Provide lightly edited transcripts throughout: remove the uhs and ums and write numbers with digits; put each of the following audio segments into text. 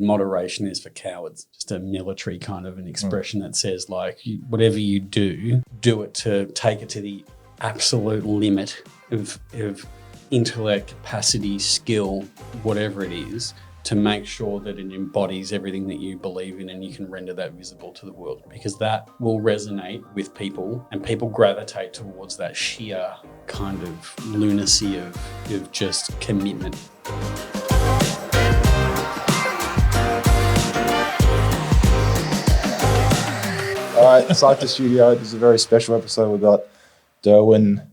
Moderation is for cowards, just a military kind of an expression that says, like, whatever you do it to take it to the absolute limit of intellect, capacity, skill, whatever it is, to make sure that it embodies everything that you believe in and you can render that visible to the world, because that will resonate with people and people gravitate towards that sheer kind of lunacy of just commitment. All right, Cypher Studio. This is a very special episode. We've got Durwin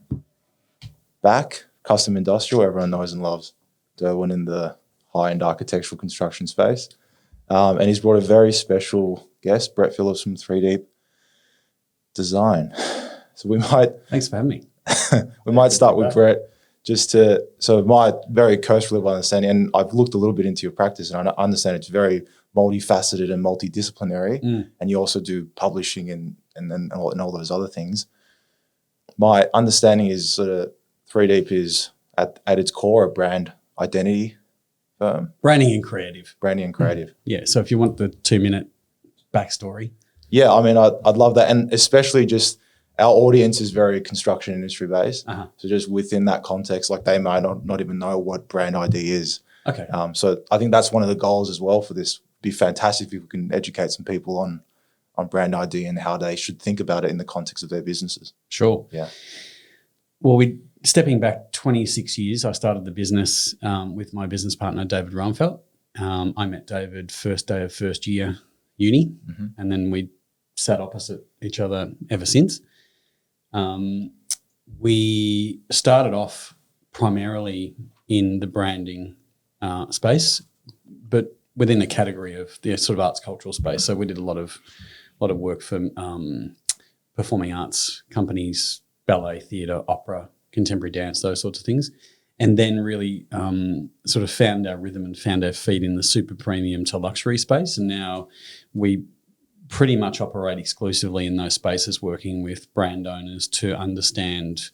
back, Custom Industrial. Everyone knows and loves Durwin in the high-end architectural construction space. And he's brought a very special guest, Brett Phillips from 3D Design. So we might... Thanks for having me. We might start with Brett so my very cursory level understanding, and I've looked a little bit into your practice and I understand it's very multifaceted and multidisciplinary, and you also do publishing and all those other things. My understanding is sort of 3Deep is at its core a brand identity firm. Branding and creative. Yeah. So if you want the 2-minute backstory. Yeah, I mean, I'd love that. And especially just our audience is very construction industry based. Uh-huh. So just within that context, like they might not even know what brand ID is. Okay. So I think that's one of the goals as well for this. Be fantastic if we can educate some people on brand ID and how they should think about it in the context of their businesses. Sure. Yeah. Well, stepping back 26 years, I started the business with my business partner, David Roenfeld. I met David first day of first year uni, and then we sat opposite each other ever since. We started off primarily in the branding space, but within the category of the sort of arts cultural space. So we did a lot of work for performing arts companies, ballet, theatre, opera, contemporary dance, those sorts of things. And then really sort of found our rhythm and found our feet in the super premium to luxury space. And now we pretty much operate exclusively in those spaces, working with brand owners to understand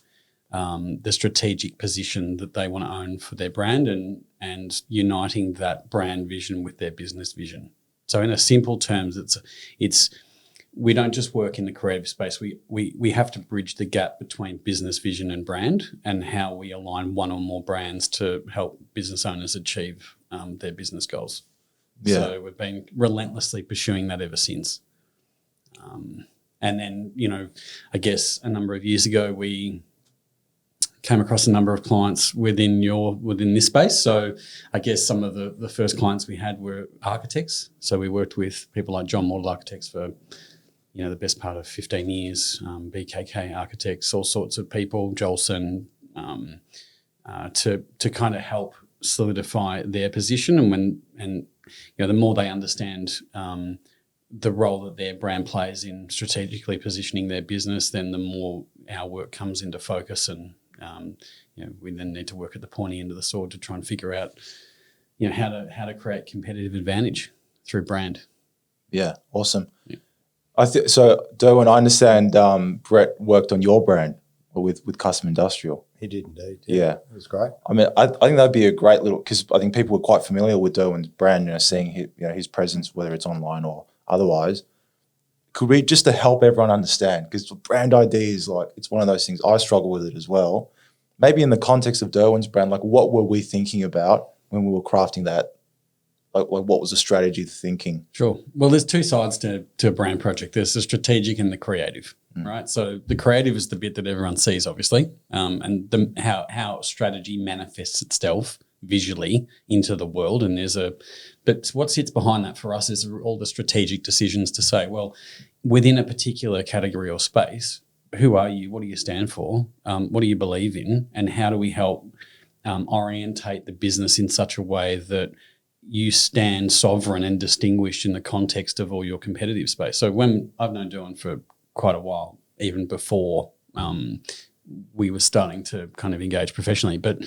the strategic position that they want to own for their brand and uniting that brand vision with their business vision. So in a simple terms, it's we don't just work in the creative space. We have to bridge the gap between business vision and brand, and how we align one or more brands to help business owners achieve their business goals. Yeah. So we've been relentlessly pursuing that ever since. And then, I guess a number of years ago, we came across a number of clients within this space. So I guess some of the first clients we had were architects. So we worked with people like John Model Architects for, the best part of 15 years, BKK Architects, all sorts of people, Jolson, to kind of help solidify their position. And the more they understand the role that their brand plays in strategically positioning their business, then the more our work comes into focus, and we then need to work at the pointy end of the sword to try and figure out, how to create competitive advantage through brand. Yeah, awesome. Yeah. So, Durwin, I understand Brett worked on your brand with Custom Industrial. He did indeed. Yeah. It was great. I mean, I think that'd be a great little, because I think people are quite familiar with Durwin's brand, seeing his presence, whether it's online or otherwise. Could we, just to help everyone understand, because brand ID is it's one of those things, I struggle with it as well. Maybe in the context of Durwin's brand, what were we thinking about when we were crafting that? What was the strategy thinking? Sure. Well, there's two sides to a brand project. There's the strategic and the creative, right? So the creative is the bit that everyone sees, obviously, and how strategy manifests itself visually into the world. And but what sits behind that for us is all the strategic decisions to say, well, within a particular category or space, who are you? What do you stand for? What do you believe in? And how do we help orientate the business in such a way that you stand sovereign and distinguished in the context of all your competitive space? So when I've known Durwin for quite a while, even before we were starting to kind of engage professionally, but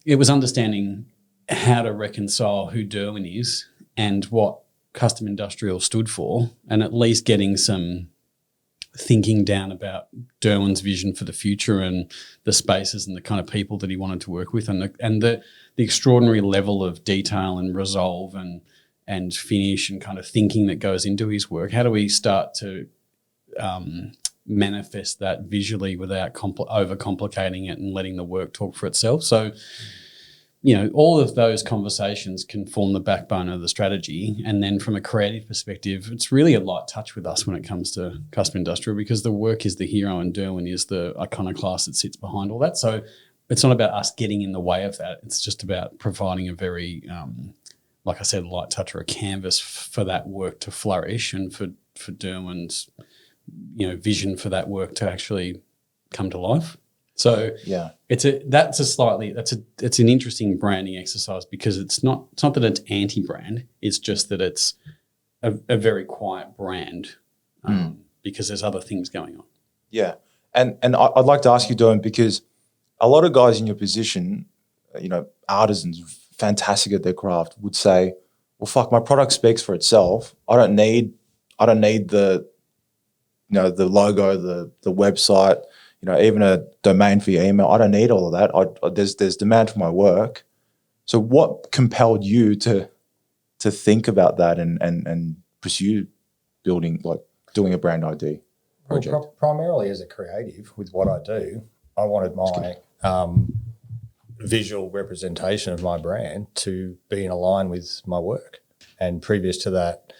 it was understanding how to reconcile who Durwin is and what Custom Industrial stood for, and at least getting some thinking down about Durwin's vision for the future and the spaces and the kind of people that he wanted to work with, and the extraordinary level of detail and resolve and and finish and kind of thinking that goes into his work? How do we start to manifest that visually without overcomplicating it and letting the work talk for itself? So, all of those conversations can form the backbone of the strategy. And then from a creative perspective, it's really a light touch with us when it comes to custom industrial, because the work is the hero and Durwin is the iconoclast that sits behind all that. So it's not about us getting in the way of that. It's just about providing a very, like I said, light touch or a canvas for that work to flourish and for Durwin's, vision for that work to actually come to life. So it's an interesting branding exercise, because it's not that it's anti-brand. It's just that it's a very quiet brand because there's other things going on. Yeah, and I'd like to ask you, Durwin, because a lot of guys in your position, artisans, fantastic at their craft, would say, "Well, fuck, my product speaks for itself. I don't need the the logo, the website." Even a domain for your email, I don't need all of that. There's demand for my work. So what compelled you to think about that and pursue doing a brand ID project? Well, primarily as a creative with what I do, I wanted my visual representation of my brand to be in line with my work. And previous to that,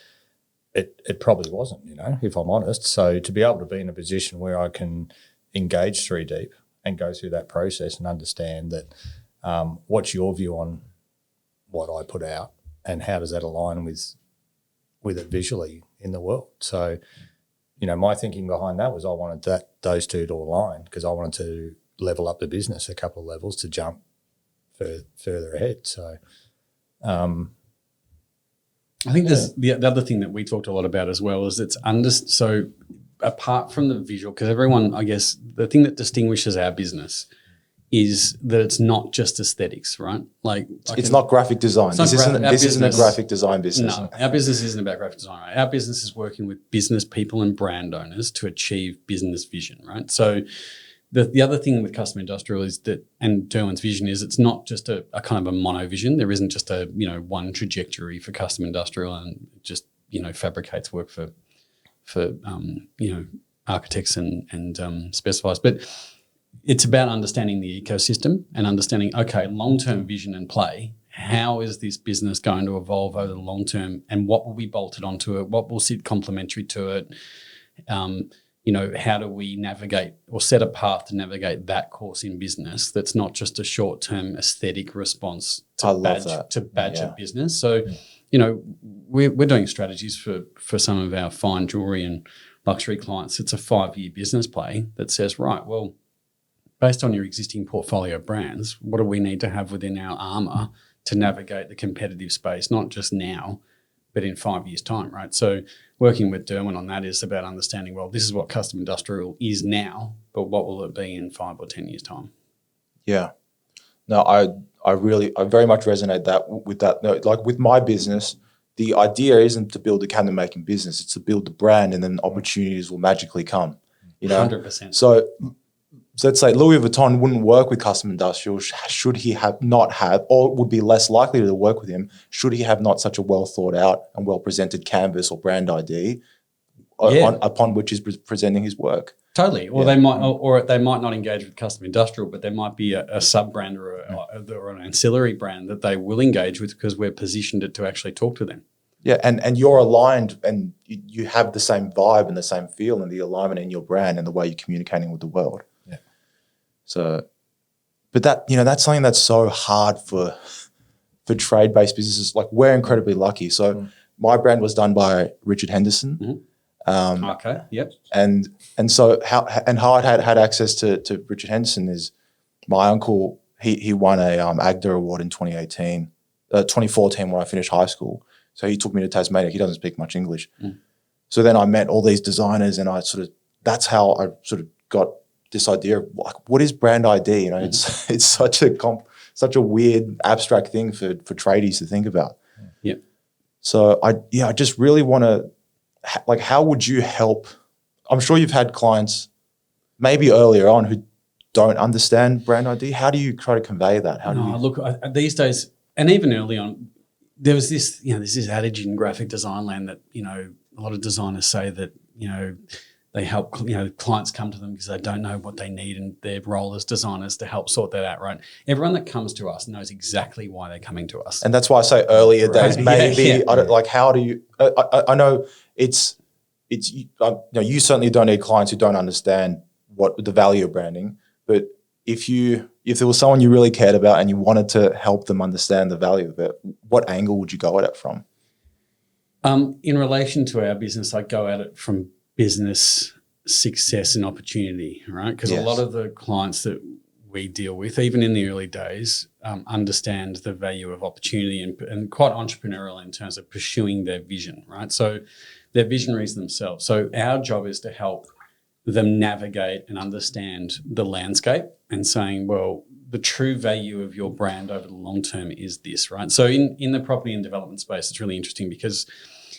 it probably wasn't, if I'm honest. So to be able to be in a position where I can engage 3 deep and go through that process and understand that what's your view on what I put out and how does that align with it visually in the world. So, my thinking behind that was I wanted those two to align, because I wanted to level up the business a couple of levels to jump further ahead. So I think there's the other thing that we talked a lot about as well is so apart from the visual, because everyone, I guess, the thing that distinguishes our business is that it's not just aesthetics, right? It's not graphic design. This isn't a graphic design business. No, our business isn't about graphic design, right? Our business is working with business people and brand owners to achieve business vision, right? So the other thing with custom industrial is that, and Durwin's vision is, it's not just a kind of a mono vision. There isn't just a one trajectory for custom industrial and just fabricates work for architects and specifiers, but it's about understanding the ecosystem and understanding, okay, long-term vision and play. How is this business going to evolve over the long term, and what will be bolted onto it? What will sit complementary to it? How do we navigate or set a path to navigate that course in business that's not just a short-term aesthetic response to badge a business? So, we're doing strategies for some of our fine jewelry and luxury clients. It's a 5-year business play that says, right, well, based on your existing portfolio of brands, what do we need to have within our armour to navigate the competitive space, not just now, but in 5 years' time, right? So working with Durwin on that is about understanding, well, this is what custom industrial is now, but what will it be in 5 or 10 years' time? Yeah. No, I very much resonate with that. No, with my business, the idea isn't to build a cabinet making business, it's to build the brand, and then opportunities will magically come. 100%. So let's say Louis Vuitton wouldn't work with custom industrial should he not have, or would be less likely to work with him should he have not such a well thought out and well presented canvas or brand ID upon which he's presenting his work. Totally. Or they might not engage with custom industrial, but there might be a sub brand or an ancillary brand that they will engage with because we're positioned it to actually talk to them. Yeah, and you're aligned and you have the same vibe and the same feel and the alignment in your brand and the way you're communicating with the world. Yeah. So, but that's something that's so hard for trade-based businesses. Like, we're incredibly lucky. So my brand was done by Richard Henderson. Mm-hmm. Okay. Yep. And so how I had access to Richard Henderson is my uncle. He won a AGDA award in 2014 when I finished high school. So he took me to Tasmania. He doesn't speak much English. So then I met all these designers, and that's how I sort of got this idea of what is brand ID. It's such a weird abstract thing for tradies to think about. Yeah. So I just really want to. Like, how would you help? I'm sure you've had clients maybe earlier on who don't understand brand ID. How do you try to convey that? Look, these days, and even early on, there was this, there's this adage in graphic design land that, a lot of designers say that, they help, clients come to them because they don't know what they need, and their role as designers to help sort that out, right? Everyone that comes to us knows exactly why they're coming to us. And that's why I say earlier days, maybe, Yeah. I don't, like, how do you, I know it's you certainly don't need clients who don't understand what the value of branding, but if there was someone you really cared about and you wanted to help them understand the value of it, what angle would you go at it from? In relation to our business, I go at it from business success and opportunity, right? Because a lot of the clients that we deal with, even in the early days, understand the value of opportunity and quite entrepreneurial in terms of pursuing their vision, right? So they're visionaries themselves. So our job is to help them navigate and understand the landscape and saying, well, the true value of your brand over the long term is this, right? So in the property and development space, it's really interesting because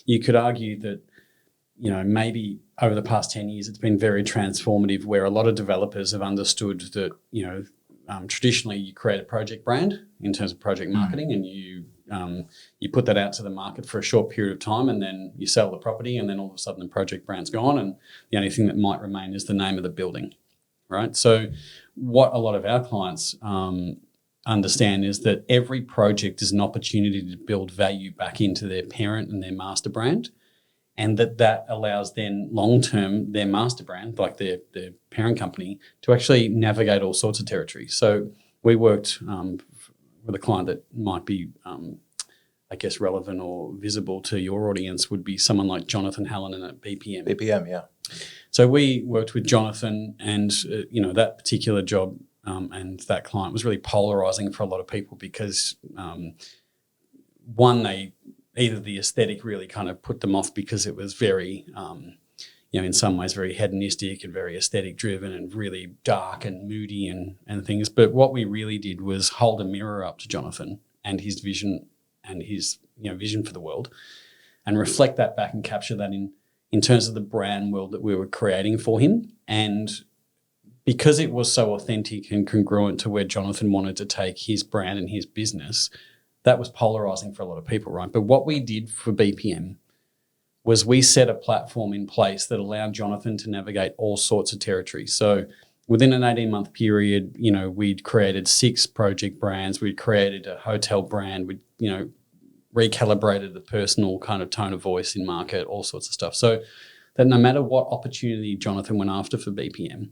you could argue that, maybe over the past 10 years, it's been very transformative where a lot of developers have understood that, traditionally you create a project brand in terms of project marketing and you put that out to the market for a short period of time and then you sell the property and then all of a sudden the project brand's gone and the only thing that might remain is the name of the building, right? So what a lot of our clients understand is that every project is an opportunity to build value back into their parent and their master brand, and that allows then long-term their master brand, like their parent company, to actually navigate all sorts of territory. So we worked with a client that might be, relevant or visible to your audience would be someone like Jonathan Hallinan at BPM. BPM, yeah. So we worked with Jonathan and, that particular job and that client was really polarising for a lot of people because, either the aesthetic really kind of put them off because it was very, in some ways very hedonistic and very aesthetic driven and really dark and moody and things. But what we really did was hold a mirror up to Jonathan and his vision and his vision for the world and reflect that back and capture that in terms of the brand world that we were creating for him. And because it was so authentic and congruent to where Jonathan wanted to take his brand and his business, that was polarising for a lot of people, right? But what we did for BPM was we set a platform in place that allowed Jonathan to navigate all sorts of territories. So within an 18-month period, we'd created 6 project brands. We'd created a hotel brand. We'd, recalibrated the personal kind of tone of voice in market, all sorts of stuff. So that no matter what opportunity Jonathan went after for BPM,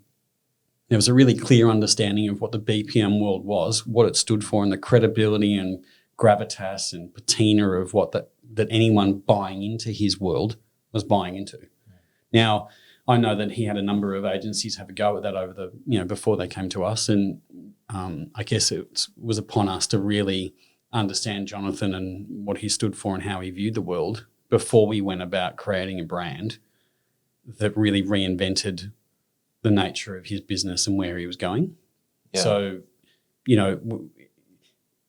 there was a really clear understanding of what the BPM world was, what it stood for, and the credibility and gravitas and patina of what that anyone buying into his world was buying into. Now, I know that he had a number of agencies have a go at that over the, before they came to us. And I guess it was upon us to really understand Jonathan and what he stood for and how he viewed the world before we went about creating a brand that really reinvented the nature of his business and where he was going. Yeah. So,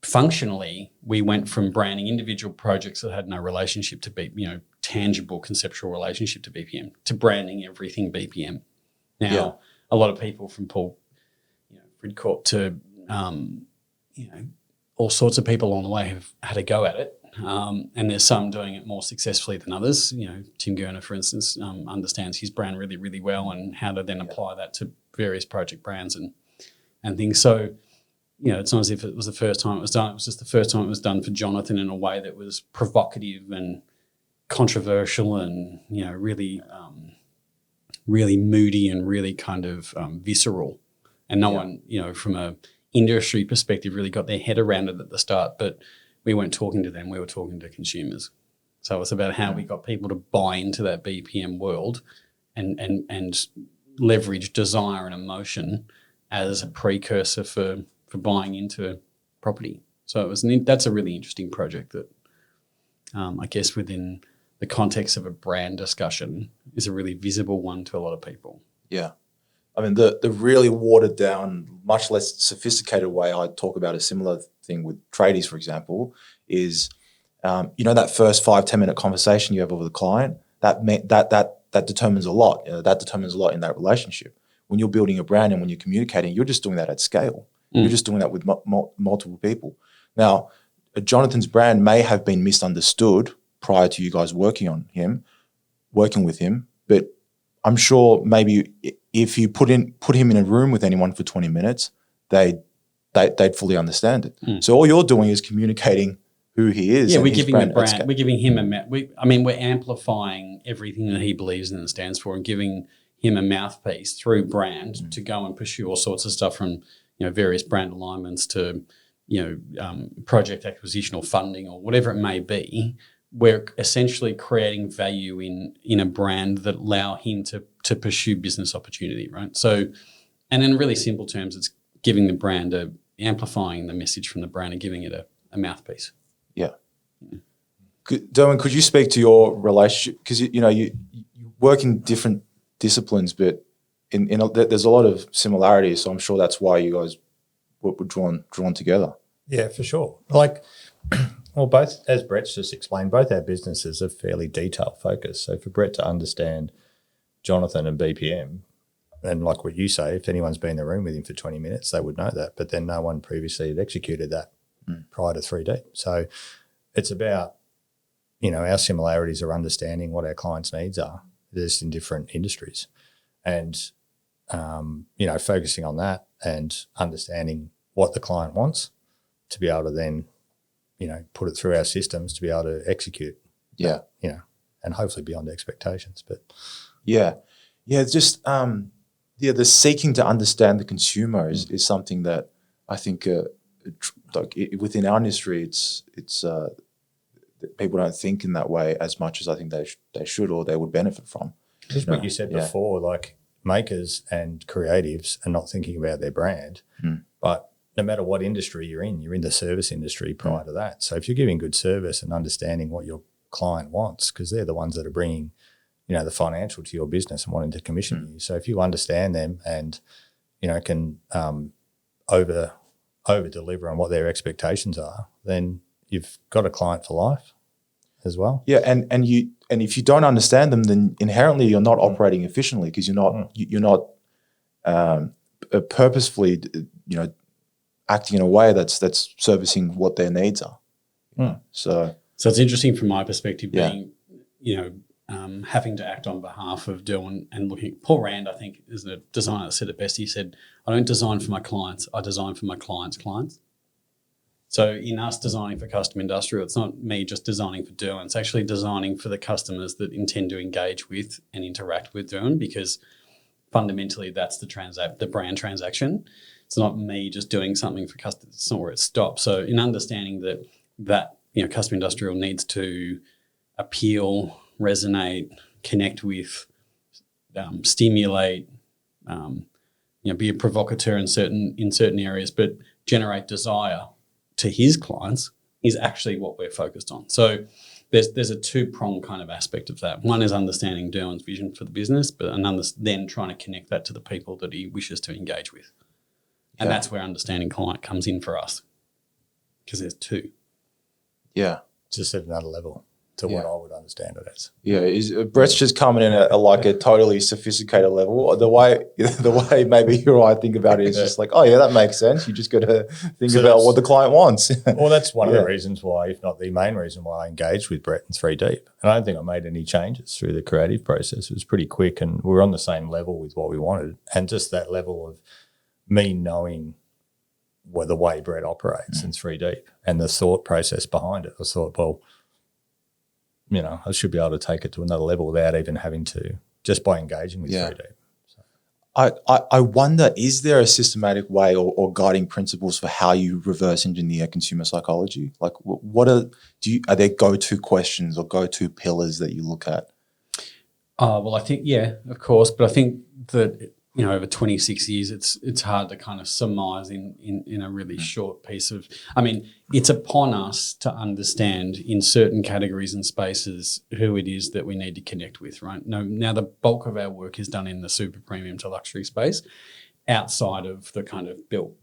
functionally, we went from branding individual projects that had no relationship to tangible conceptual relationship to BPM to branding everything BPM. Now, a lot of people from Paul, Fridcorp to, all sorts of people along the way have had a go at it. And there's some doing it more successfully than others. Tim Gurner, for instance, understands his brand really, really well and how to then apply that to various project brands and things. So, it's not as if it was the first time it was done. It was just the first time it was done for Jonathan in a way that was provocative and controversial and, really, really moody and really kind of visceral. And no one, from a industry perspective really got their head around it at the start, but we weren't talking to them, we were talking to consumers. So it's about how we got people to buy into that BPM world and leverage desire and emotion as a precursor for buying into property. So that's a really interesting project that I guess within the context of a brand discussion is a really visible one to a lot of people. Yeah. I mean, the really watered down, much less sophisticated way I talk about a similar thing with tradies, for example, is, that first 5-10 minute conversation you have with the client, that determines a lot. That determines a lot in that relationship. When you're building a brand and when you're communicating, you're just doing that at scale. You're just doing that with multiple people. Now, Jonathan's brand may have been misunderstood prior to you guys working with him, but I'm sure maybe if you put him in a room with anyone for 20 minutes, they'd fully understand it. So all you're doing is communicating who he is. Yeah, and we're his giving the brand, at we're giving him we're amplifying everything that he believes in and stands for, and giving him a mouthpiece through brand to go and pursue all sorts of stuff, from various brand alignments to project acquisition or funding or whatever it may be. We're essentially creating value in a brand that allow him to pursue business opportunity, right? So, and in really simple terms, it's giving the brand amplifying the message from the brand and giving it a mouthpiece. Yeah. Durwin, could you speak to your relationship? Because you work in different disciplines, but there's a lot of similarities. So I'm sure that's why you guys were drawn together. Yeah, for sure. Like, well, both, as Brett's just explained, both our businesses are fairly detail focused. So for Brett to understand Jonathan and BPM, and like what you say, if anyone's been in the room with him for 20 minutes, they would know that. But then no one previously had executed that prior to 3D. So it's about, our similarities are understanding what our clients' needs are, just in different industries. And, focusing on that and understanding what the client wants to be able to then, put it through our systems to be able to execute. Yeah. And hopefully beyond expectations. But yeah, just the seeking to understand the consumer is something that I think within our industry, it's people don't think in that way as much as I think they should or they would benefit from. Just what you said before, like makers and creatives are not thinking about their brand, but no matter what industry you're in the service industry prior to that. So if you're giving good service and understanding what your client wants, because they're the ones that are bringing, the financial to your business and wanting to commission you. So if you understand them and, can over deliver on what their expectations are, then you've got a client for life as well. Yeah, and if you don't understand them, then inherently you're not operating efficiently because you're not purposefully, acting in a way that's servicing what their needs are. So it's interesting from my perspective, being having to act on behalf of Durwin and looking. Paul Rand, I think, is a designer that said it best. He said, "I don't design for my clients; I design for my clients' clients." So in us designing for custom industrial, it's not me just designing for Durwin. It's actually designing for the customers that intend to engage with and interact with Durwin, because fundamentally that's the brand transaction. It's not me just doing something for customers. It's not where it stops. So in understanding that custom industrial needs to appeal, resonate, connect with, stimulate, be a provocateur in certain areas, but generate desire to his clients is actually what we're focused on. So there's a two-pronged kind of aspect of that. One is understanding Durwin's vision for the business, but another then trying to connect that to the people that he wishes to engage with. And that's where understanding client comes in for us, because there's two. Yeah. Just at another level to what I would understand it as. Yeah, Brett's just coming in at a totally sophisticated level. The way maybe you or I think about it is just like, oh yeah, that makes sense. You just got to think about what the client wants. Well, that's one of the reasons why, if not the main reason why I engaged with Brett in 3 Deep. And I don't think I made any changes through the creative process. It was pretty quick and we were on the same level with what we wanted. And just that level of me knowing the way Brett operates in 3 Deep and the thought process behind it. I thought, well, I should be able to take it to another level without even having to, just by engaging with 3 Deep. So. I wonder, is there a systematic way or guiding principles for how you reverse engineer consumer psychology? Like, are there go-to questions or go-to pillars that you look at? Well, I think, of course, but I think that over 26 years, it's hard to kind of surmise in a really short piece of. I mean, it's upon us to understand in certain categories and spaces who it is that we need to connect with, right? Now the bulk of our work is done in the super premium to luxury space, outside of the kind of built,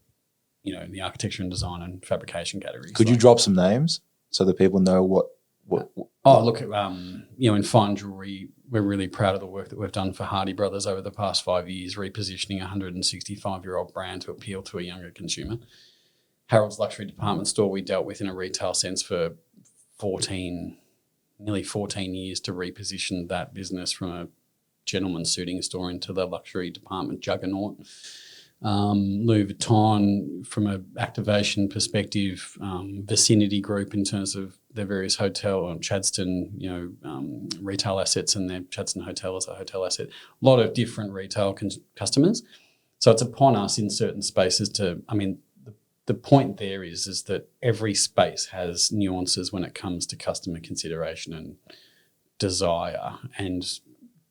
the architecture and design and fabrication categories. Could you drop some names so that people know what? Look, in fine jewellery, we're really proud of the work that we've done for Hardy Brothers over the past 5 years, repositioning a 165-year-old brand to appeal to a younger consumer. Harold's luxury department store we dealt with in a retail sense for nearly 14 years to reposition that business from a gentleman's suiting store into the luxury department juggernaut. Louis Vuitton from an activation perspective, Vicinity Group in terms of their various hotel, Chadstone, retail assets, and their Chadstone Hotel as a hotel asset. A lot of different retail customers. So it's upon us in certain spaces the point there is that every space has nuances when it comes to customer consideration and desire, and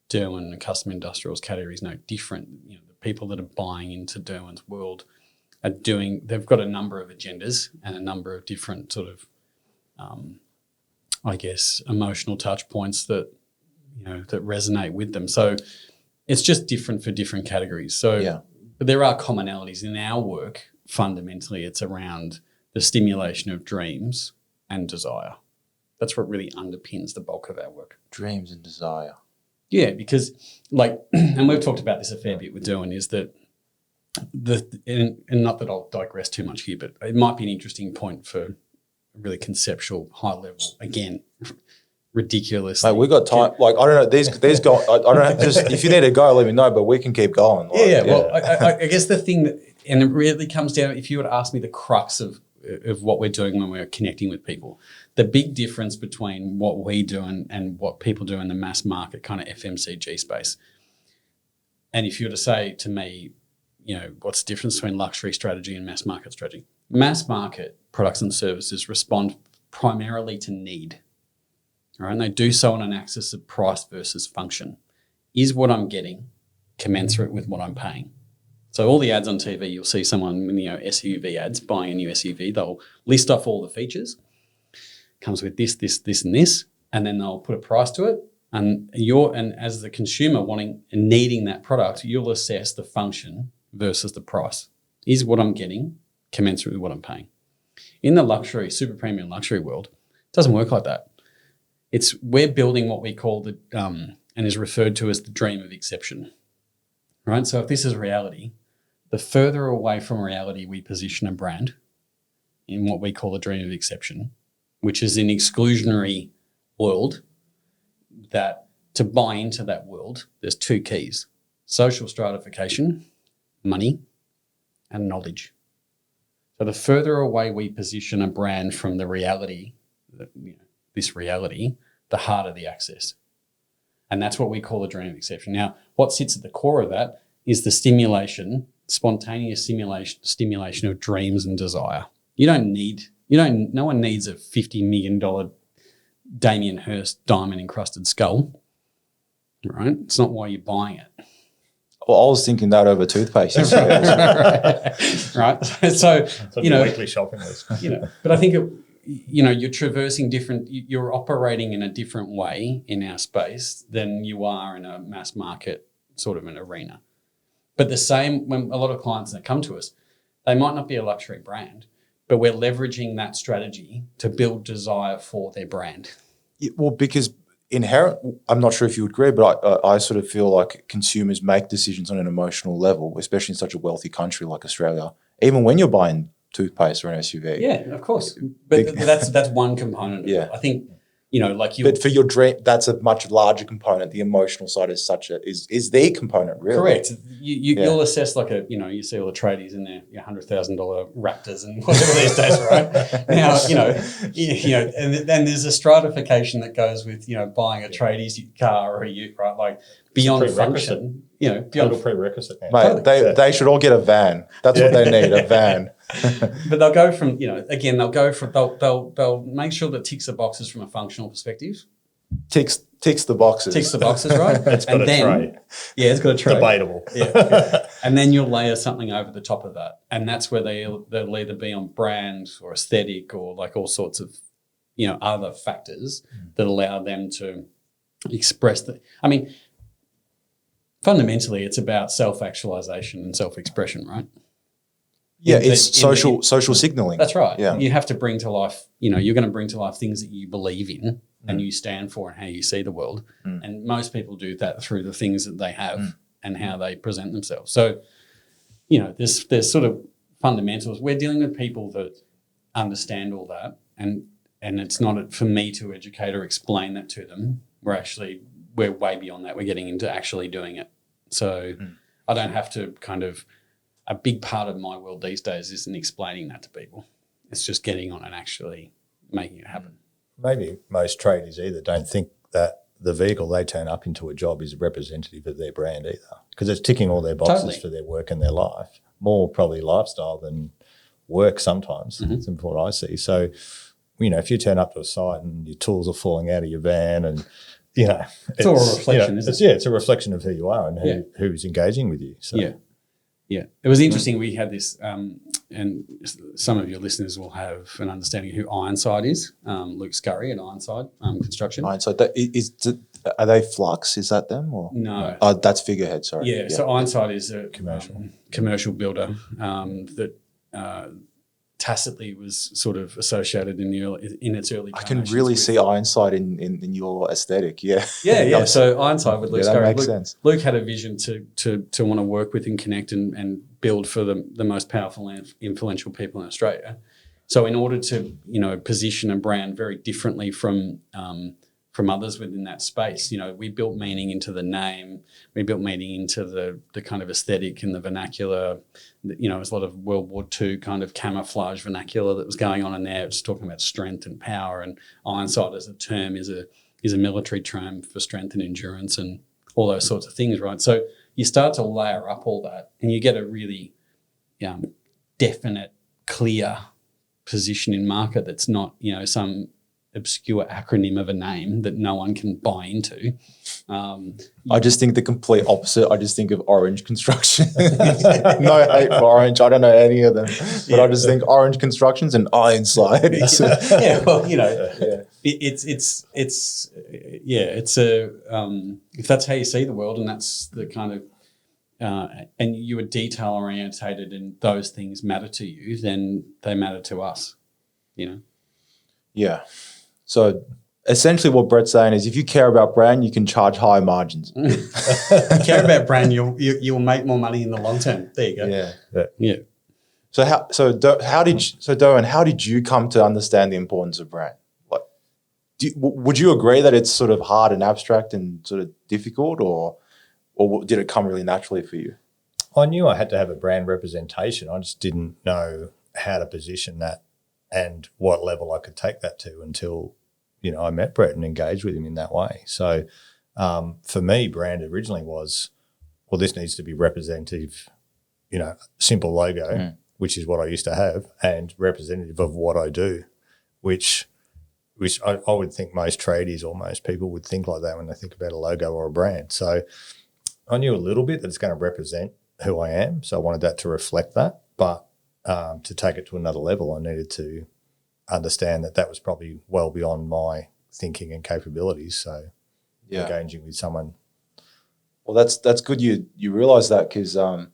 Durwin and custom industrials category is no different. The people that are buying into Durwin's world they've got a number of agendas and a number of different sort of, emotional touch points that resonate with them. So it's just different for different categories. So, but there are commonalities in our work. Fundamentally, it's around the stimulation of dreams and desire. That's what really underpins the bulk of our work. Dreams and desire. Yeah, because and we've talked about this a fair bit with Durwin, is that and not that I'll digress too much here, but it might be an interesting point for a really conceptual, high level, again, ridiculous. Mate, we got time. I don't know. These go. I don't know. Just if you need to go, let me know. But we can keep going. Well, I guess the thing that, and it really comes down, if you were to ask me the crux of what we're doing when we're connecting with people, the big difference between what we do and what people do in the mass market kind of FMCG space. And if you were to say to me, what's the difference between luxury strategy and mass market strategy? Mass market products and services respond primarily to need. All right, and they do so on an axis of price versus function. Is what I'm getting commensurate with what I'm paying? So all the ads on TV, you'll see someone, SUV ads, buying a new SUV. They'll list off all the features. Comes with this, and this, and then they'll put a price to it. And as the consumer wanting and needing that product, you'll assess the function versus the price. Is what I'm getting commensurate with what I'm paying? In the luxury, super premium luxury world, it doesn't work like that. We're building what we call and is referred to as the dream of exception. Right? So if this is reality, the further away from reality we position a brand in what we call a dream of exception, which is an exclusionary world, that to buy into that world, there's two keys: social stratification, money, and knowledge. So the further away we position a brand from the reality, this reality, the harder the access. And that's what we call a dream of exception. Now, what sits at the core of that is the spontaneous stimulation of dreams and desire. No one needs a $50 million Damien Hirst diamond encrusted skull, right? It's not why you're buying it. Well, I was thinking that over toothpaste. Right. So weekly shopping list. But I think you're traversing you're operating in a different way in our space than you are in a mass market sort of an arena. But the same, when a lot of clients that come to us, they might not be a luxury brand, but we're leveraging that strategy to build desire for their brand. Well, because I'm not sure if you would agree, but I sort of feel like consumers make decisions on an emotional level, especially in such a wealthy country like Australia, even when you're buying toothpaste or an SUV. Yeah, of course. But that's one component of it. I think, but for your dream, that's a much larger component. The emotional side is is the component, really. Correct. You'll assess you see all the tradies in their $100,000 Raptors and whatever these days, right? Now, and then there's a stratification that goes with, buying a tradies car or a ute, right? Like beyond function, beyond prerequisite. Mate, they should all get a van. That's what they need, a van. But they'll go from, they'll make sure that ticks the boxes from a functional perspective. Ticks the boxes. Ticks the boxes, right? It's got a tray. Yeah, it's got a tray. Debatable. Yeah. And then you'll layer something over the top of that. And that's where they'll either be on brand or aesthetic or like all sorts of, other factors that allow them to express fundamentally it's about self-actualization and self-expression, right? Yeah, it's social signaling. That's right. Yeah. You have to bring to life, you're going to bring to life things that you believe in and you stand for and how you see the world. And most people do that through the things that they have and how they present themselves. So, there's sort of fundamentals. We're dealing with people that understand all that, and it's not for me to educate or explain that to them. We're way beyond that. We're getting into actually doing it. So I don't have to a big part of my world these days isn't explaining that to people. It's just getting on and actually making it happen. Maybe most tradies either don't think that the vehicle they turn up into a job is representative of their brand either, because it's ticking all their boxes for their work and their life. More probably lifestyle than work sometimes. That's what I see. So, if you turn up to a site and your tools are falling out of your van and, it's all a reflection, isn't it? Yeah, it's a reflection of who you are and who's engaging with you. So. Yeah. It was interesting. We had this, and some of your listeners will have an understanding of who Ironside is. Luke Scurry at Ironside Construction. Ironside, are they Flux? Is that them? Or? No. That's Figurehead, sorry. Yeah, so Ironside is a commercial builder that tacitly was sort of associated in its early. I can really see Ironside in your aesthetic. Yeah. Yeah. So Ironside with Luke Scurry. That makes sense. Luke had a vision to want to work with and connect and build for the most powerful and influential people in Australia. So in order to position a brand very differently from others within that space, we built meaning into the name. We built meaning into the kind of aesthetic and the vernacular. It was a lot of World War II kind of camouflage vernacular that was going on in there. It's talking about strength and power, and Ironside as a term is a military term for strength and endurance and all those sorts of things, right? So you start to layer up all that, and you get a really definite, clear position in market that's not some obscure acronym of a name that no one can buy into. I just think the complete opposite. I just think of Orange Construction. No hate for Orange. I don't know any of them, but I just think Orange Construction's and Ironside. It's if that's how you see the world and that's the kind of and you are detail orientated and those things matter to you, then they matter to us. Yeah. So essentially what Brett's saying is if you care about brand, you can charge high margins. If you care about brand, you'll make more money in the long term. There you go. Yeah. So Durwin, how did you come to understand the importance of brand? Would you agree that it's sort of hard and abstract and sort of difficult, or did it come really naturally for you? I knew I had to have a brand representation. I just didn't know how to position that and what level I could take that to until, I met Brett and engaged with him in that way. So for me, brand originally was, this needs to be representative, simple logo, which is what I used to have, and representative of what I do, which I would think most tradies or most people would think like that when they think about a logo or a brand. So I knew a little bit that it's going to represent who I am. So I wanted that to reflect that. But to take it to another level, I needed to understand that was probably well beyond my thinking and capabilities. So engaging with someone. Well, that's good you realise that, because I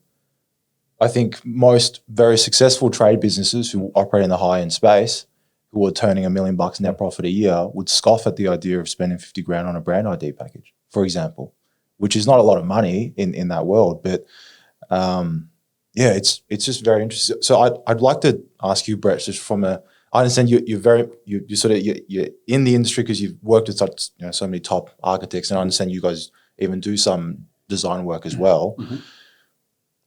think most very successful trade businesses who operate in the high-end space, who are turning $1 million net profit a year, would scoff at the idea of spending $50,000 on a brand ID package, for example, which is not a lot of money in that world. But it's just very interesting. So I'd like to ask you, Brett, just I understand you're in the industry because you've worked with such so many top architects, and I understand you guys even do some design work as well. Mm-hmm.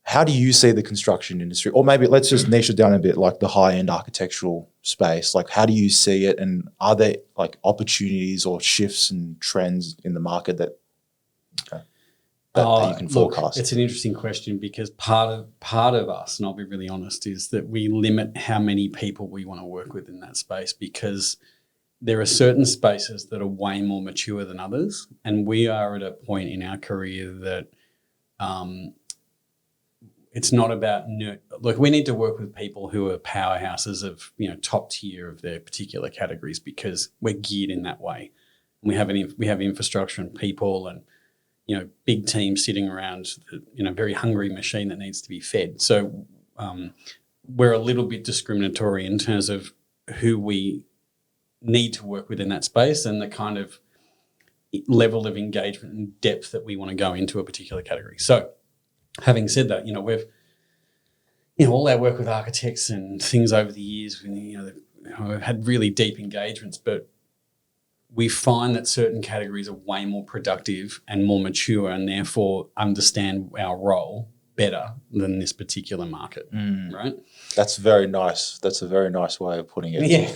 How do you see the construction industry, or maybe let's just niche it down a bit, like the high-end architectural space? Like, how do you see it, and are there like opportunities or shifts and trends in the market that you can forecast? Look, it's an interesting question, because part of us, and I'll be really honest, is that we limit how many people we want to work with in that space, because there are certain spaces that are way more mature than others, and we are at a point in our career that it's not about we need to work with people who are powerhouses of top tier of their particular categories, because we're geared in that way. We have infrastructure and people and big teams sitting around very hungry machine that needs to be fed. So we're a little bit discriminatory in terms of who we need to work with in that space and the kind of level of engagement and depth that we want to go into a particular category. So having said that, all our work with architects and things over the years, we've had really deep engagements, but we find that certain categories are way more productive and more mature and therefore understand our role better than this particular market, right? That's very nice. That's a very nice way of putting it. Yeah.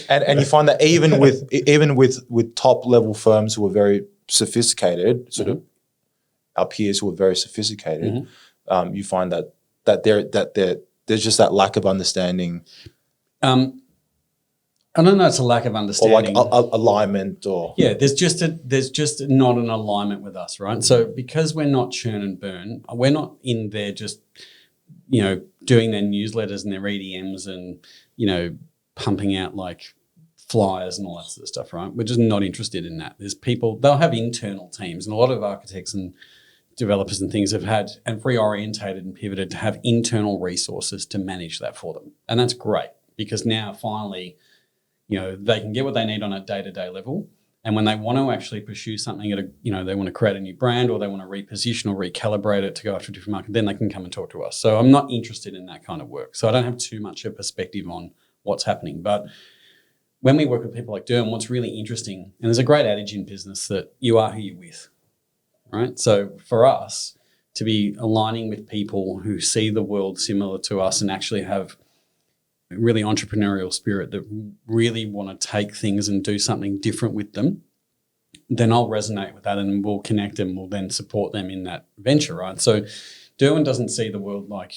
and you find that even with top level firms who are very sophisticated, sort of our peers who are very sophisticated, you find that there's just that lack of understanding. I don't know. It's a lack of understanding, or like alignment, or there's just not an alignment with us, right? So because we're not churn and burn, we're not in there just doing their newsletters and their EDMs and pumping out like flyers and all that sort of stuff, right? We're just not interested in that. There's people, they'll have internal teams, and a lot of architects and developers and things have had and reorientated and pivoted to have internal resources to manage that for them, and that's great because now finally, they can get what they need on a day-to-day level. And when they want to actually pursue something they want to create a new brand or they want to reposition or recalibrate it to go after a different market, then they can come and talk to us. So I'm not interested in that kind of work. So I don't have too much of a perspective on what's happening. But when we work with people like Durwin, what's really interesting, and there's a great adage in business that you are who you're with, right? So for us to be aligning with people who see the world similar to us and actually have really entrepreneurial spirit that really want to take things and do something different with them, then I'll resonate with that and we'll connect and we'll then support them in that venture, right? So Durwin doesn't see the world like,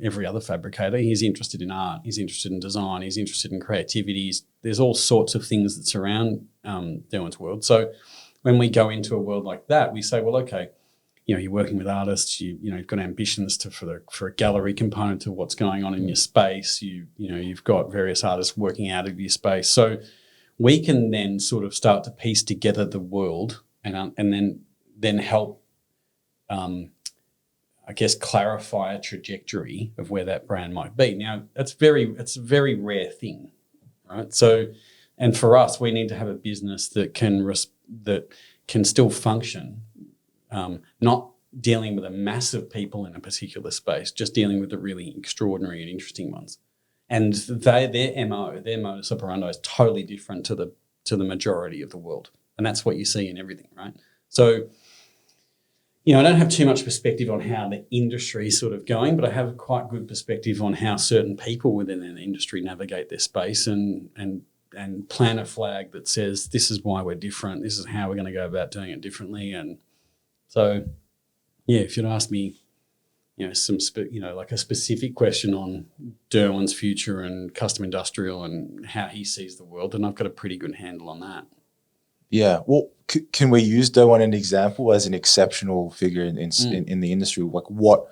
every other fabricator. He's interested in art. He's interested in design. He's interested in creativity. There's all sorts of things that surround Durwin's world. So when we go into a world like that, we say, well, okay, you're working with artists. You've got ambitions for a gallery component to what's going on in your space. You've got various artists working out of your space. So we can then sort of start to piece together the world and then help, clarify a trajectory of where that brand might be. Now it's a very rare thing, right? So, and for us, we need to have a business that can still function. Not dealing with a mass of people in a particular space, just dealing with the really extraordinary and interesting ones. And their modus operandi is totally different to the majority of the world. And that's what you see in everything, right? So, I don't have too much perspective on how the industry is sort of going, but I have quite good perspective on how certain people within an industry navigate their space and plant a flag that says, this is why we're different. This is how we're going to go about doing it differently. And so, if you'd ask me, like a specific question on Durwin's future and custom industrial and how he sees the world, then I've got a pretty good handle on that. Yeah. Well, can we use Durwin as an example as an exceptional figure in the industry? Like what?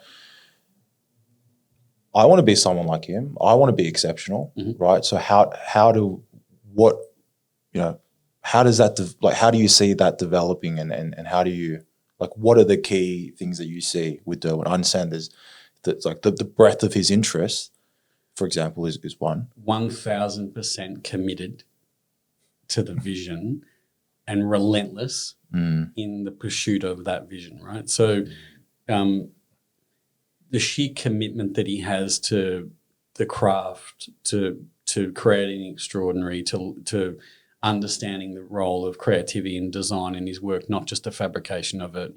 I want to be someone like him. I want to be exceptional, right? So how does that how do you see that developing and how do you? Like, what are the key things that you see with Durwin? I understand there's the breadth of his interests, for example, is one. 1,000% committed to the vision and relentless in the pursuit of that vision, right? So the sheer commitment that he has to the craft, to creating extraordinary, to understanding the role of creativity and design in his work, not just the fabrication of it,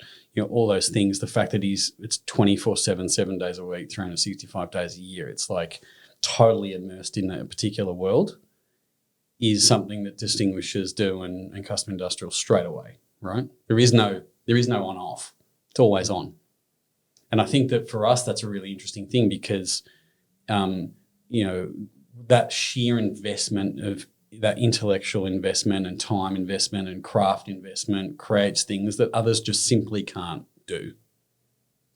all those things, the fact that it's 24/7, 7 days a week, 365 days a year, it's like totally immersed in a particular world is something that distinguishes Durwin and custom industrial straight away, right? There is no on off. It's always on. And I think that for us, that's a really interesting thing because, that sheer investment of that intellectual investment and time investment and craft investment creates things that others just simply can't do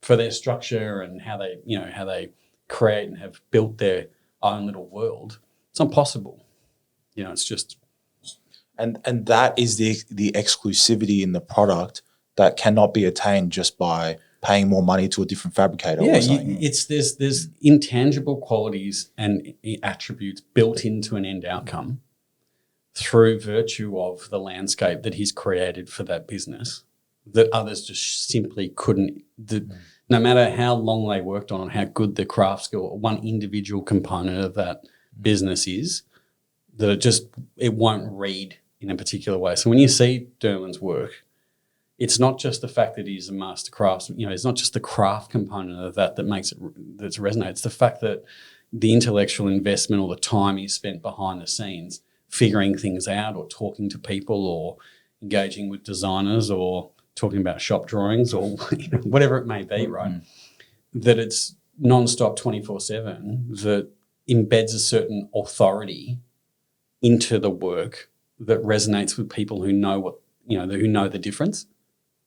for their structure and how they create and have built their own little world. It's impossible. It's just. And that is the exclusivity in the product that cannot be attained just by paying more money to a different fabricator or something. There's intangible qualities and attributes built into an end outcome through virtue of the landscape that he's created for that business that others just simply couldn't. no matter how long they worked on it, how good the craft skill or one individual component of that business is, that it won't read in a particular way. So when you see Durwin's work, it's not just the fact that he's a master craftsman. It's not just the craft component of that makes it that resonate. It's the fact that the intellectual investment or the time he's spent behind the scenes figuring things out or talking to people or engaging with designers or talking about shop drawings or whatever it may be, right? That it's nonstop 24/7, that embeds a certain authority into the work that resonates with people who know who know the difference.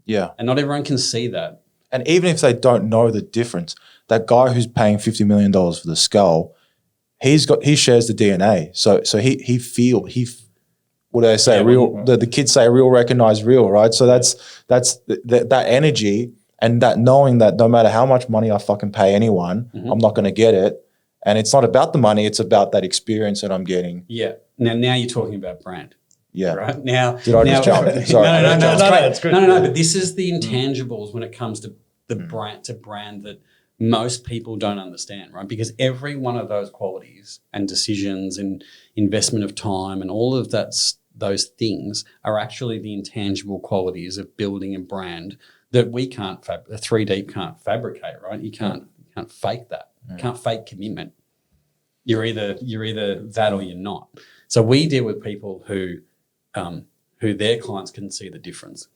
Yeah. And not everyone can see that. And even if they don't know the difference, that guy who's paying $50 million for the skull, he shares the DNA. So what do they say? The kids say real, recognize real, right? So that's that energy and that knowing that no matter how much money I fucking pay anyone, I'm not going to get it. And it's not about the money; it's about that experience that I'm getting. Yeah. Now you're talking about brand. Yeah. Right. Now, did I just jump? Sorry. No, it's good. No. But this is the intangibles when it comes to the brand that most people don't understand, right? Because every one of those qualities and decisions and investment of time and all of those things are actually the intangible qualities of building a brand that we can't, 3D can't fabricate, right? You can't fake that. You can't fake commitment. You're either that or you're not. So we deal with people who their clients can see the difference.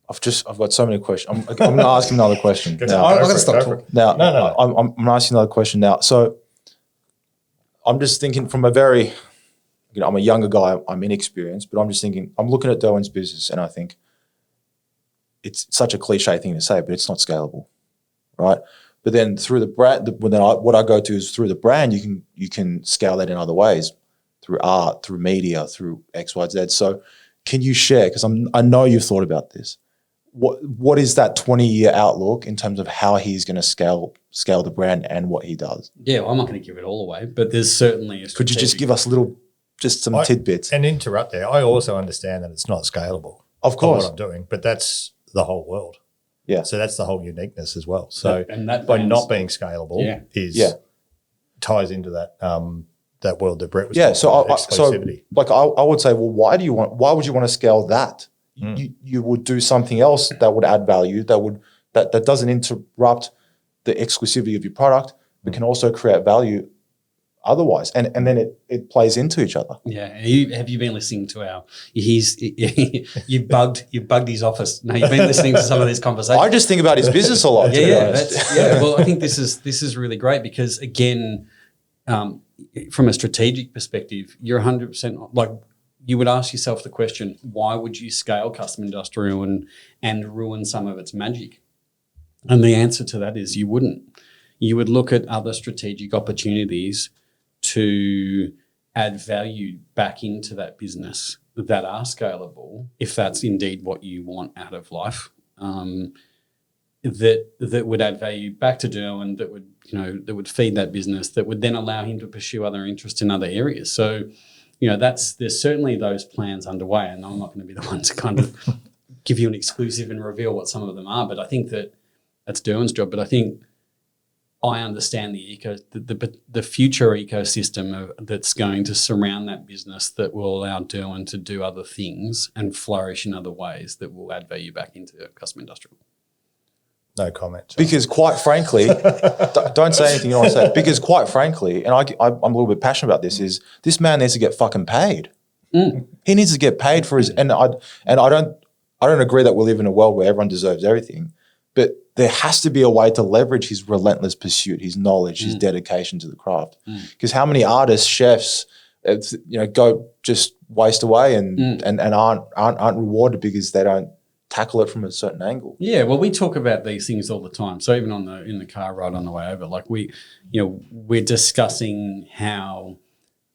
I've got so many questions. I'm going to ask him another question. Now, I'm going to stop talking. Now, no. I'm going to ask you another question now. So I'm just thinking from a very, I'm a younger guy, I'm inexperienced, but I'm just thinking, I'm looking at Durwin's business and I think it's such a cliche thing to say, but it's not scalable, right? But then through the brand, what I go to is through the brand, you can scale that in other ways, through art, through media, through X, Y, Z. So can you share, because I know you've thought about this, what is that 20-year outlook in terms of how he's going to scale the brand and what he does? Yeah, well, I'm not going to give it all away, but there's certainly a strategic... Could you just give us some tidbits? And interrupt there. I also understand that it's not scalable. Of course. What I'm doing, but that's the whole world. Yeah. So that's the whole uniqueness as well. So and that by not being scalable ties into that that world that Brett was talking about, exclusivity. I would say, well, why would you want to scale that? You would do something else that would add value, that doesn't interrupt the exclusivity of your product, but can also create value otherwise, and then it plays into each other. Yeah. Have you been listening to you bugged his office? No, you've been listening to some of these conversations. I just think about his business a lot. Well, I think this is really great because again, from a strategic perspective, you're 100% like. You would ask yourself the question, why would you scale custom industrial and ruin some of its magic? And the answer to that is you wouldn't. You would look at other strategic opportunities to add value back into that business that are scalable, if that's indeed what you want out of life, that would add value back to Durwin, that would feed that business, that would then allow him to pursue other interests in other areas. So, there's certainly those plans underway, and I'm not going to be the one to kind of give you an exclusive and reveal what some of them are, but I think that's Durwin's job. But I think I understand the future ecosystem that's going to surround that business that will allow Durwin to do other things and flourish in other ways that will add value back into custom industrial. No comment. Because quite frankly, don't say anything you don't want to say. Because quite frankly, and I'm a little bit passionate about this, is this man needs to get fucking paid. He needs to get paid for his. And I don't agree that we live in a world where everyone deserves everything, but there has to be a way to leverage his relentless pursuit, his knowledge, his dedication to the craft. Because how many artists, chefs, go just waste away and aren't rewarded because they don't tackle it from a certain angle. Yeah, well, we talk about these things all the time. So even in the car ride on the way over, like we're discussing how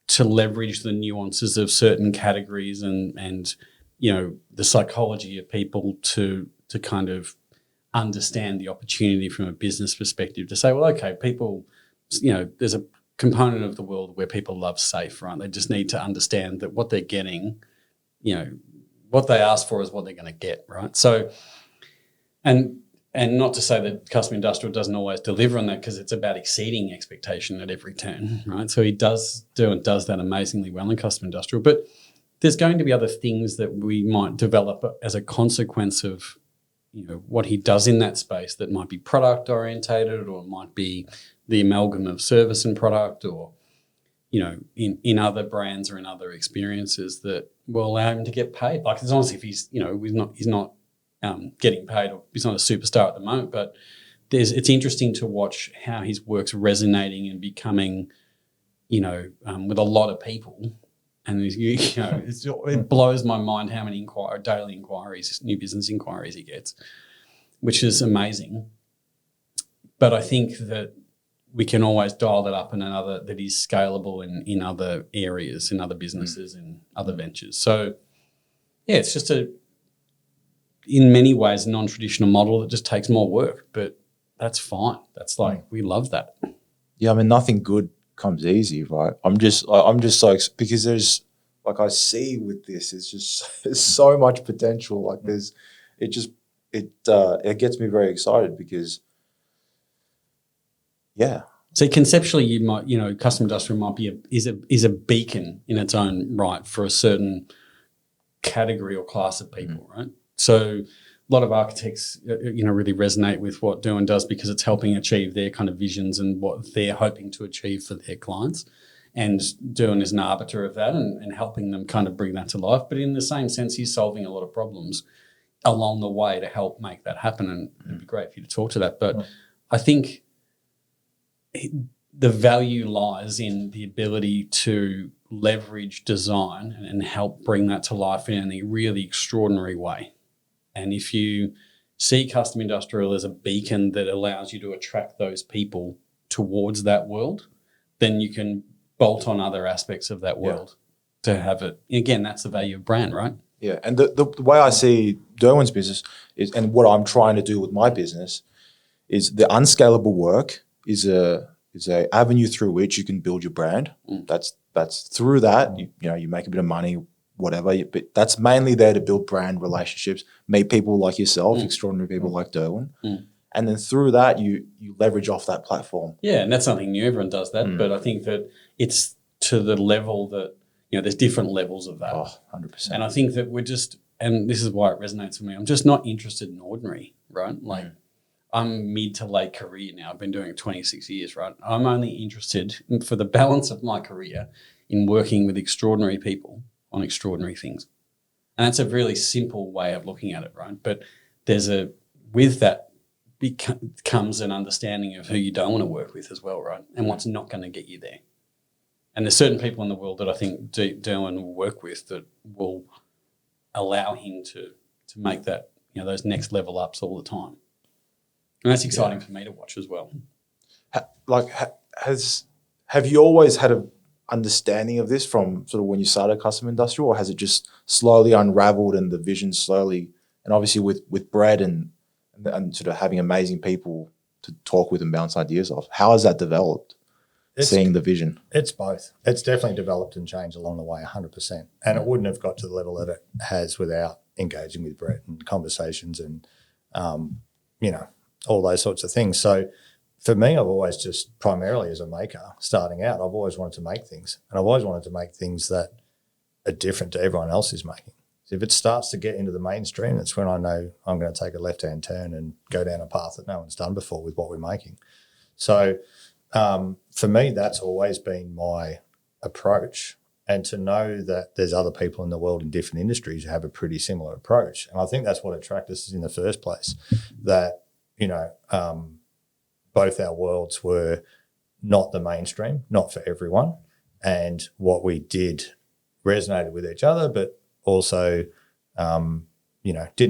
to leverage the nuances of certain categories and the psychology of people to kind of understand the opportunity from a business perspective, to say, well, okay, people, there's a component of the world where people love safe, right? They just need to understand that what they're getting, what they ask for is what they're going to get, right? So, and And not to say that custom industrial doesn't always deliver on that, because it's about exceeding expectation at every turn, right? So he does that amazingly well in custom industrial. But there's going to be other things that we might develop as a consequence of, what he does in that space that might be product orientated, or might be the amalgam of service and product, or, in other brands or in other experiences that will allow him to get paid. Like, as long as if he's not getting paid, or he's not a superstar at the moment, but it's interesting to watch how his work's resonating and becoming, with a lot of people. And it blows my mind how many daily inquiries, new business inquiries he gets, which is amazing. But I think that we can always dial that up that is scalable in other areas, in other businesses, in other ventures. So, yeah, it's just in many ways, a non-traditional model that just takes more work, but that's fine. That's we love that. Yeah, I mean, nothing good comes easy, right? I'm just so, because there's, I see with this, there's so much potential. It gets me very excited because, yeah. So conceptually, you might, custom industrial might be is a beacon in its own right for a certain category or class of people, right? So a lot of architects, really resonate with what Durwin does because it's helping achieve their kind of visions and what they're hoping to achieve for their clients. And Durwin is an arbiter of that and helping them kind of bring that to life. But in the same sense, he's solving a lot of problems along the way to help make that happen. And it'd be great for you to talk to that. But I think the value lies in the ability to leverage design and help bring that to life in a really extraordinary way. And if you see custom industrial as a beacon that allows you to attract those people towards that world, then you can bolt on other aspects of that world to have it. Again, that's the value of brand, right? Yeah, and the way I see Durwin's business is, and what I'm trying to do with my business, is the unscalable work is a avenue through which you can build your brand. That's through that you make a bit of money, whatever. But that's mainly there to build brand relationships, meet people like yourself, extraordinary people like Durwin, and then through that you leverage off that platform. Yeah, and that's something new. Everyone does that, but I think that it's to the level that there's different levels of that. 100%. And I think that and this is why it resonates with me. I'm just not interested in ordinary, right? Like I'm mid to late career now. I've been doing it 26 years, right? I'm only interested for the balance of my career in working with extraordinary people on extraordinary things. And that's a really simple way of looking at it, right? But with that comes an understanding of who you don't want to work with as well, right? And what's not going to get you there. And there's certain people in the world that I think Durwin will work with that will allow him to make that, those next level ups all the time. And that's exciting for me to watch as well. Have you always had an understanding of this from sort of when you started custom industrial, or has it just slowly unraveled and the vision slowly, and obviously with Brett and sort of having amazing people to talk with and bounce ideas off, how has that developed? Seeing the vision. It's both. It's definitely developed and changed along the way 100%. And it wouldn't have got to the level that it has without engaging with Brett and conversations and, all those sorts of things. So for me, I've always just primarily as a maker starting out, I've always wanted to make things, and I've always wanted to make things that are different to everyone else is making. So if it starts to get into the mainstream, that's when I know I'm going to take a left-hand turn and go down a path that no one's done before with what we're making. So for me, that's always been my approach, and to know that there's other people in the world in different industries who have a pretty similar approach. And I think that's what attracted us in the first place, that, both our worlds were not the mainstream, not for everyone. And what we did resonated with each other, but also, didn't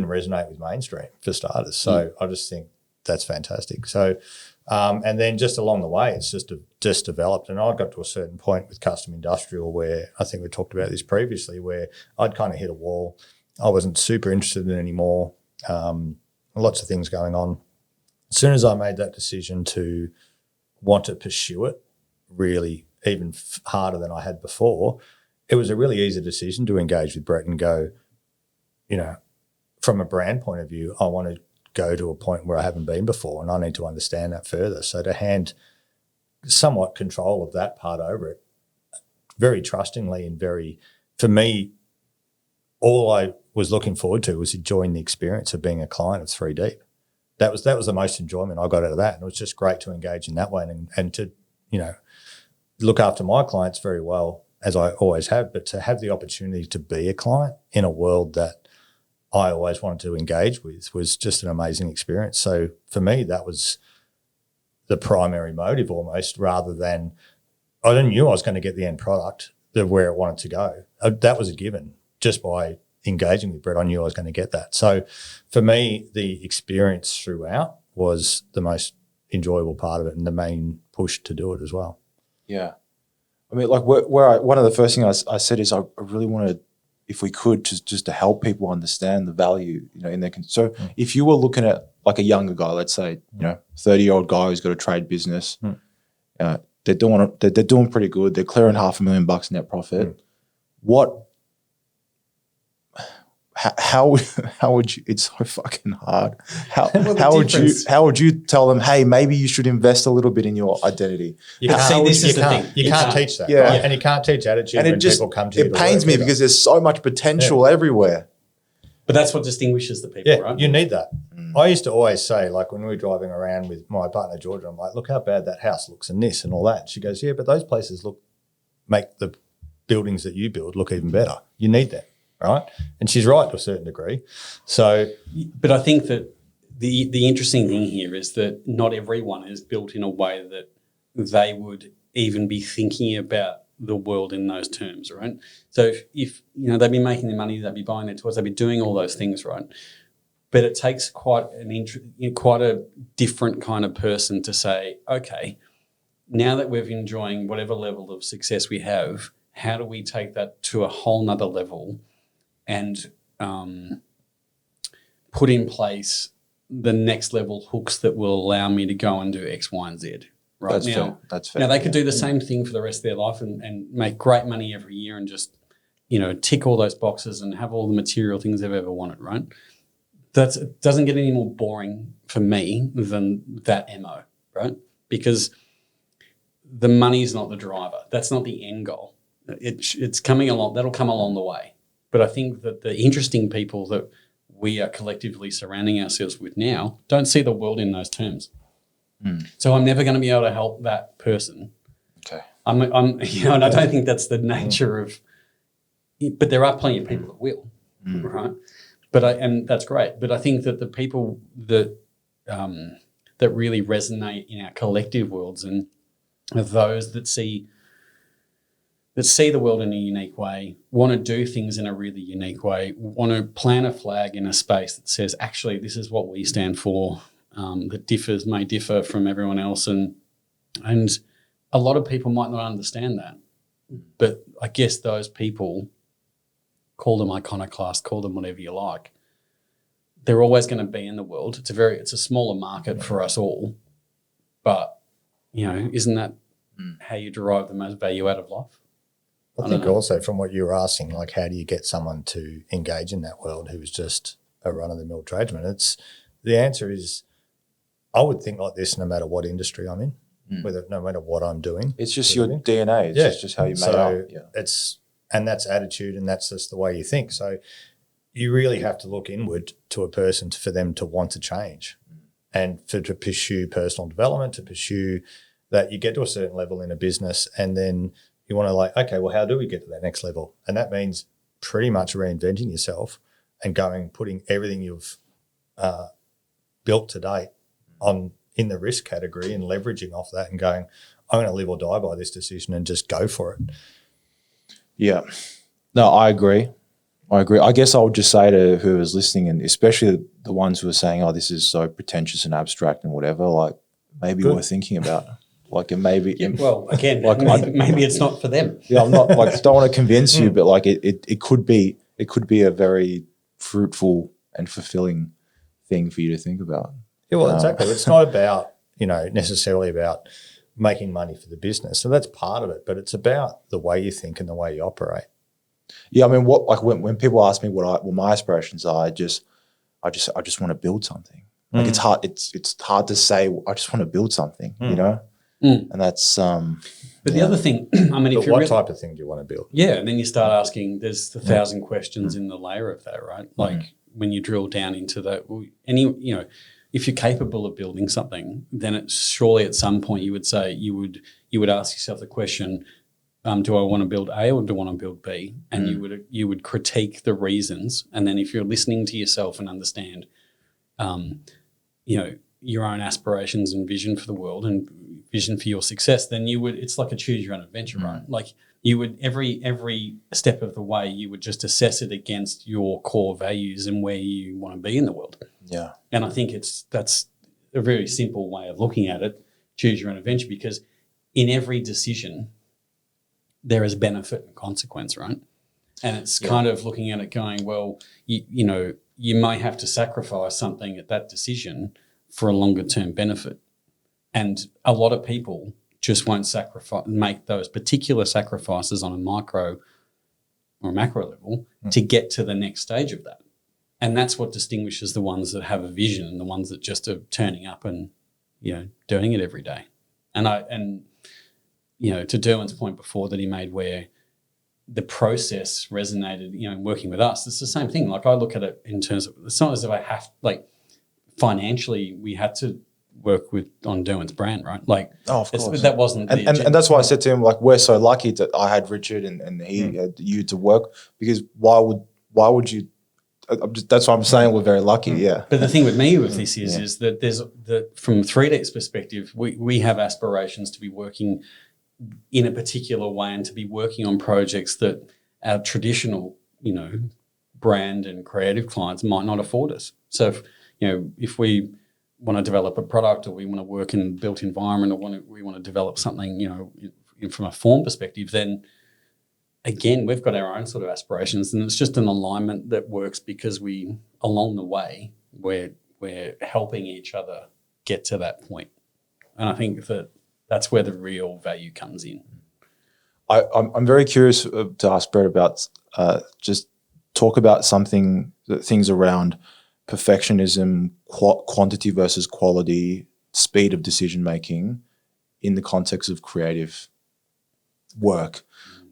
resonate with mainstream for starters. So I just think that's fantastic. So, and then just along the way, it's just developed. And I got to a certain point with custom industrial where I think we talked about this previously, where I'd kind of hit a wall. I wasn't super interested in it anymore. Lots of things going on. As soon as I made that decision to want to pursue it really even harder than I had before, it was a really easy decision to engage with Brett and go, from a brand point of view, I want to go to a point where I haven't been before, and I need to understand that further. So to hand somewhat control of that part over it, very trustingly and very, for me, all I was looking forward to was enjoying the experience of being a client of 3 Deep. That was the most enjoyment I got out of that, and it was just great to engage in that way and to, you know, look after my clients very well, as I always have, but to have the opportunity to be a client in a world that I always wanted to engage with was just an amazing experience. So for me, that was the primary motive almost, rather than I knew I was going to get the end product where it wanted to go. That was a given. Just by engaging with Brett, I knew I was going to get that. So for me, the experience throughout was the most enjoyable part of it and the main push to do it as well. Yeah. I mean, like one of the first things I said is I really wanted, if we could, just to help people understand the value, you know, in their. So if you were looking at like a younger guy, let's say, you know, 30-year-old guy who's got a trade business, they're doing pretty good. They're clearing $500,000 net profit. How would you? It's so fucking hard. How would you tell them? Hey, maybe you should invest a little bit in your identity. You can't teach that. Yeah, right? And you can't teach attitude when people come to you. It pains me because there's so much potential everywhere. But that's what distinguishes the people, right? You need that. I used to always say, like when we were driving around with my partner Georgia, I'm like, look how bad that house looks and this and all that. She goes, yeah, but those places make the buildings that you build look even better. You need that. Right, and she's right to a certain degree. So, but I think that the interesting thing here is that not everyone is built in a way that they would even be thinking about the world in those terms, right? So if you know they'd be making their money, they'd be buying their toys, they'd be doing all those things, right? But it takes quite a different kind of person to say, okay, now that we're enjoying whatever level of success we have, how do we take that to a whole nother level? And put in place the next level hooks that will allow me to go and do X, Y, and Z. Right. That's fair. Now they could do the same thing for the rest of their life and make great money every year and just, you know, tick all those boxes and have all the material things they've ever wanted, right? It doesn't get any more boring for me than that MO, right? Because the money is not the driver. That's not the end goal. It's coming along. That'll come along the way. But I think that the interesting people that we are collectively surrounding ourselves with now don't see the world in those terms. So I'm never going to be able to help that person. Okay. I'm you know, and I don't think that's the nature of. But there are plenty of people that will, right? And that's great. But I think that the people that that really resonate in our collective worlds and are those that see the world in a unique way, want to do things in a really unique way, want to plant a flag in a space that says, actually, this is what we stand for, that may differ from everyone else. And a lot of people might not understand that. But I guess those people, call them iconoclast, call them whatever you like, they're always going to be in the world. It's a smaller market for us all. But, you know, isn't that how you derive the most value out of life? I think also from what you were asking, like how do you get someone to engage in that world who's just a run-of-the-mill tradesman? The answer is I would think like this no matter what industry I'm in, no matter what I'm doing. It's just your DNA. It's just how you made up. Yeah. And that's attitude and that's just the way you think. So you really have to look inward to a person for them to want to change and to pursue personal development, to pursue that you get to a certain level in a business and then you want to like, okay, well, how do we get to that next level? And that means pretty much reinventing yourself and putting everything you've built to date in the risk category and leveraging off that and going, I'm going to live or die by this decision and just go for it. Yeah. No, I agree. I guess I would just say to whoever's listening, and especially the ones who are saying, oh, this is so pretentious and abstract and whatever, like maybe worth thinking about. Like it maybe well again like maybe it's not for them. Yeah, I'm not like don't want to convince you, but like it could be a very fruitful and fulfilling thing for you to think about. Yeah, well, exactly. It's not about, you know, necessarily about making money for the business. So that's part of it, but it's about the way you think and the way you operate. Yeah, I mean, when people ask me what my aspirations are, I just want to build something. Like it's hard. It's hard to say. I just want to build something, and that's. But the other thing, I mean, But what type of thing do you want to build? Yeah, and then you start asking. There's 1,000 questions in the layer of that, right? Like when you drill down into that, if you're capable of building something, then it's surely at some point you would say you would ask yourself the question, do I want to build A or do I want to build B? And you would critique the reasons, and then if you're listening to yourself and understand, your own aspirations and vision for the world and vision for your success, then it's like a choose your own adventure, right? Like you would every step of the way you would just assess it against your core values and where you want to be in the world. Yeah. And I think that's a very simple way of looking at it, choose your own adventure, because in every decision there is benefit and consequence, right? And it's kind of looking at it going, well, you may have to sacrifice something at that decision for a longer term benefit. And a lot of people just won't make those particular sacrifices on a micro or macro level to get to the next stage of that. And that's what distinguishes the ones that have a vision and the ones that just are turning up and, doing it every day. And to Durwin's point before that he made where the process resonated, working with us, it's the same thing. Like I look at it in terms of, it's not as if I have, like financially we had to work on Durwin's brand, right? Like, of course. That wasn't the and that's why I said to him, like, we're so lucky that I had Richard and he had you to work, because why would you, that's why I'm saying we're very lucky, yeah. But the thing with me with this is that there's from 3D's perspective, we have aspirations to be working in a particular way and to be working on projects that our traditional, brand and creative clients might not afford us. So, if we want to develop a product or we want to work in a built environment or we want to develop something, from a form perspective, then again, we've got our own sort of aspirations, and it's just an alignment that works because along the way, we're helping each other get to that point. And I think that's where the real value comes in. I'm very curious to ask Brett about just talk about things around perfectionism, quantity versus quality, speed of decision making in the context of creative work,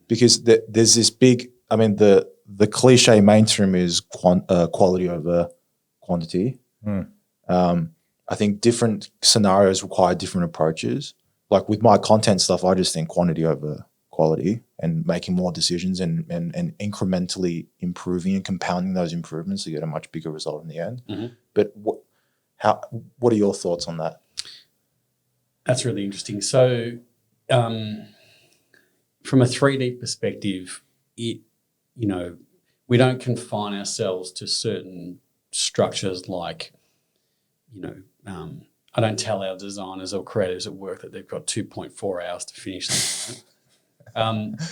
because there's this big. I mean, the cliche mainstream is quality over quantity. I think different scenarios require different approaches. Like with my content stuff, I just think quantity over quality and making more decisions and incrementally improving and compounding those improvements to get a much bigger result in the end. But what are your thoughts on that? That's really interesting. So from a 3D perspective, we don't confine ourselves to certain structures like, I don't tell our designers or creators at work that they've got 2.4 hours to finish something.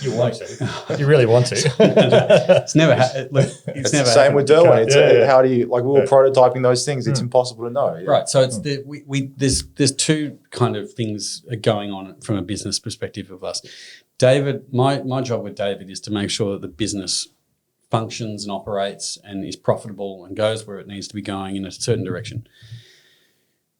You want to. You really want to. It's never it's never the same happened. with Durwin. How do you, like, we were prototyping those things. It's impossible to know. Yeah. Right. So it's there's two kind of things going on from a business perspective of us. David, my job with David is to make sure that the business functions and operates and is profitable and goes where it needs to be going in a certain direction.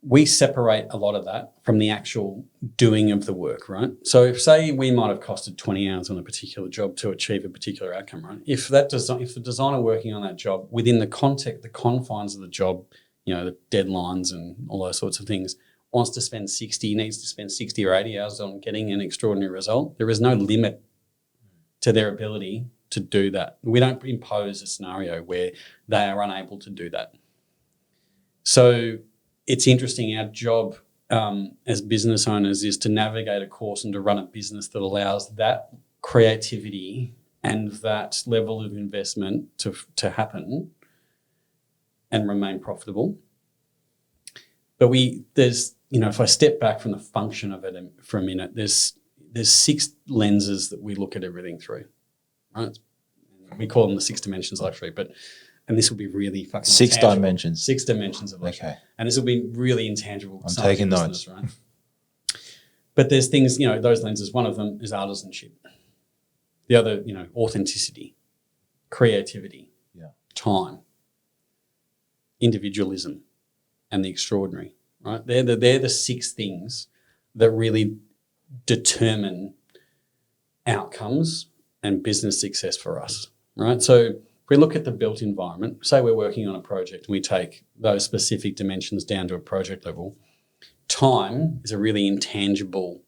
We separate a lot of that from the actual doing of the work, right? So if, say, we might have costed 20 hours on a particular job to achieve a particular outcome, right? If the designer working on that job within the confines of the job, the deadlines and all those sorts of things, needs to spend 60 or 80 hours on getting an extraordinary result, there is no limit to their ability to do that. We don't impose a scenario where they are unable to do that. So it's interesting. Our job as business owners is to navigate a course and to run a business that allows that creativity and that level of investment to happen and remain profitable. But if I step back from the function of it for a minute, there's 6 lenses that we look at everything through, right? We call them the 6 dimensions of luxury, and this will be really fucking 6 intangible. dimensions. 6 dimensions of luxury. Okay. And this will be really intangible. I'm taking notes. Right? But there's things, those lenses, one of them is artisanship. The other, authenticity, creativity, time, individualism, and the extraordinary, right? They're the 6 things that really determine outcomes and business success for us, right? So if we look at the built environment, say we're working on a project and we take those specific dimensions down to a project level, time is a really intangible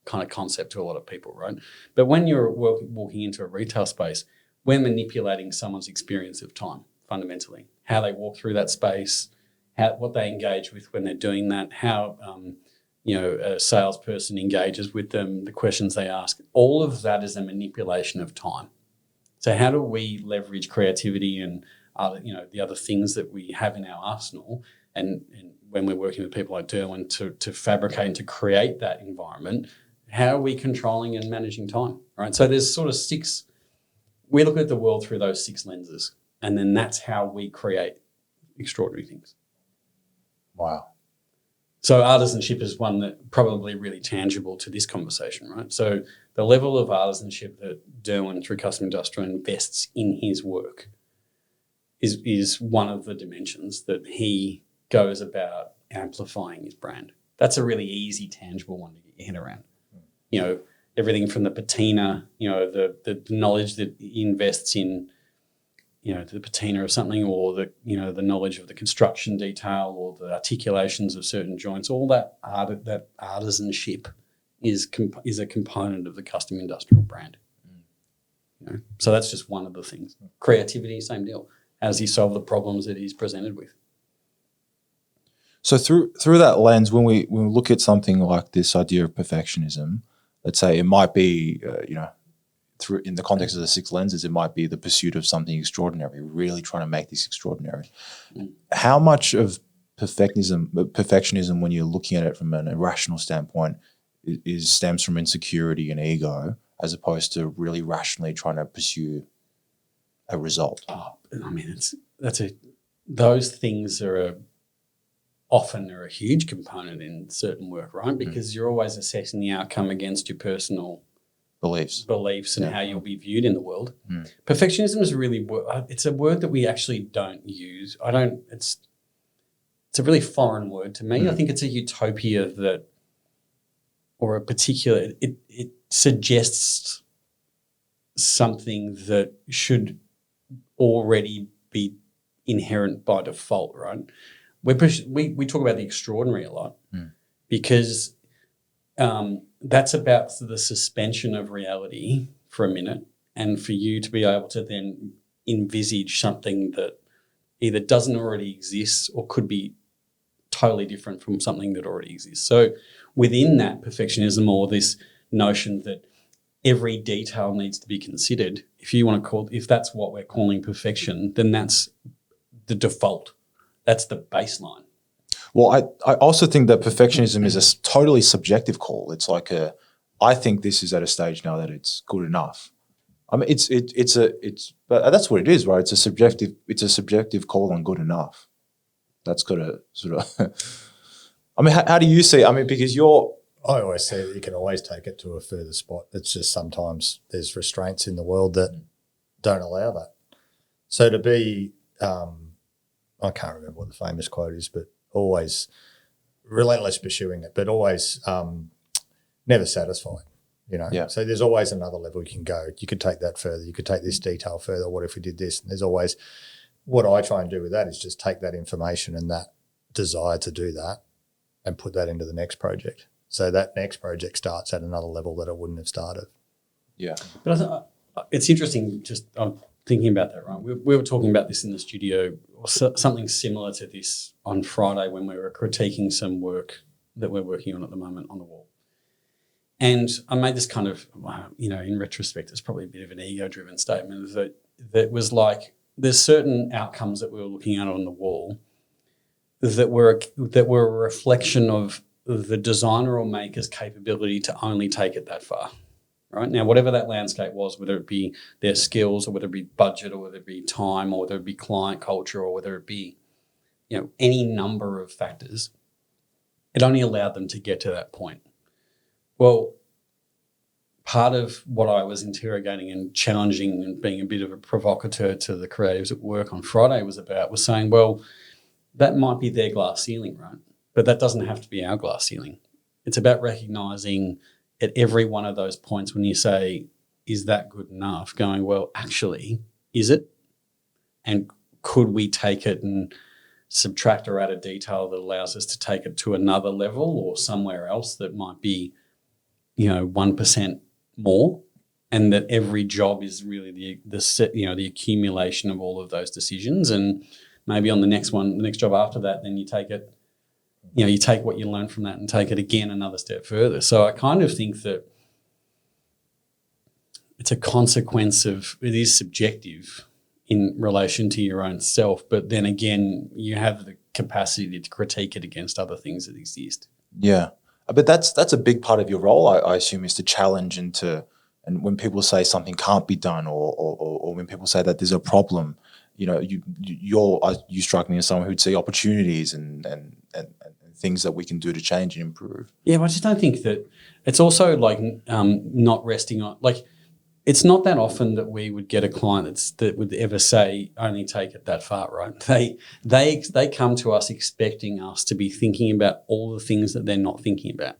kind of concept to a lot of people, right? But when you're walking into a retail space, we're manipulating someone's experience of time fundamentally, how they walk through that space, what they engage with when they're doing that, how a salesperson engages with them, the questions they ask. All of that is a manipulation of time. So how do we leverage creativity and the other things that we have in our arsenal, and when we're working with people like Durwin to fabricate and to create that environment, how are we controlling and managing time, right? So there's sort of 6, we look at the world through those 6 lenses, and then that's how we create extraordinary things. Wow. So artisanship is one that probably really tangible to this conversation, right? So the level of artisanship that Durwin through Custom Industrial invests in his work is one of the dimensions that he goes about amplifying his brand. That's a really easy, tangible one to get your head around. Everything from the patina, the knowledge that he invests in, the patina of something, or the knowledge of the construction detail or the articulations of certain joints, all that artisanship is a component of the custom industrial brand. So that's just one of the things. Creativity, same deal. How does he solve the problems that he's presented with? So through that lens, when we look at something like this idea of perfectionism, let's say it might be, through in the context of the 6 lenses, it might be the pursuit of something extraordinary, really trying to make this extraordinary. How much of perfectionism, when you're looking at it from an irrational standpoint, stems from insecurity and ego, as opposed to really rationally trying to pursue a result? Those things are often a huge component in certain work, right? Because you're always assessing the outcome against your personal beliefs and how you'll be viewed in the world. Perfectionism is it's a word that we actually don't use. It's a really foreign word to me. I think it's a utopia or a particular, it suggests something that should already be inherent by default, right? We talk about the extraordinary a lot because that's about the suspension of reality for a minute, and for you to be able to then envisage something that either doesn't already exist or could be totally different from something that already exists. So within that perfectionism, or this notion that every detail needs to be considered, if that's what we're calling perfection, then that's the default. That's the baseline. Well, I also think that perfectionism is a totally subjective call. It's like I think this is at a stage now that it's good enough. I mean, but that's what it is, right? It's a subjective call on good enough. That's got to sort of. I mean, how do you see? I mean, because I always say that you can always take it to a further spot. It's just sometimes there's restraints in the world that don't allow that. So to be, I can't remember what the famous quote is, but always relentless pursuing it, but always never satisfied, Yeah. So there's always another level you can go. You could take that further. You could take this detail further. What if we did this? And there's always, what I try and do with that is just take that information and that desire to do that and put that into the next project. So that next project starts at another level that it wouldn't have started. Yeah. But it's interesting, I'm thinking about that, right? We were talking about this in the studio, or something similar to this on Friday when we were critiquing some work that we're working on at the moment on the wall. And I made this kind of, in retrospect, it's probably a bit of an ego-driven statement that was like, there's certain outcomes that we were looking at on the wall that were a reflection of the designer or maker's capability to only take it that far, right? Now, whatever that landscape was, whether it be their skills or whether it be budget or whether it be time or whether it be client culture or whether it be, any number of factors, it only allowed them to get to that point. Well, part of what I was interrogating and challenging and being a bit of a provocateur to the creatives at work on Friday was saying, well, that might be their glass ceiling, right? But that doesn't have to be our glass ceiling. It's about recognizing at every one of those points when you say, is that good enough? Going, well, actually, is it? And could we take it and subtract or add a detail that allows us to take it to another level or somewhere else that might be, 1% more? And that every job is really the accumulation of all of those decisions. And maybe on the next job after that, then you take it, you take what you learn from that and take it again another step further. So I kind of think that it's a consequence of, it is subjective in relation to your own self, but then again, you have the capacity to critique it against other things that exist. Yeah. But that's a big part of your role, I assume, is to challenge and when people say something can't be done or when people say that there's a problem, you strike me as someone who'd see opportunities and things that we can do to change and improve. Yeah, but I just don't think that it's also like not resting on, like, it's not that often that we would get a client that would ever say, only take it that far, right? They come to us expecting us to be thinking about all the things that they're not thinking about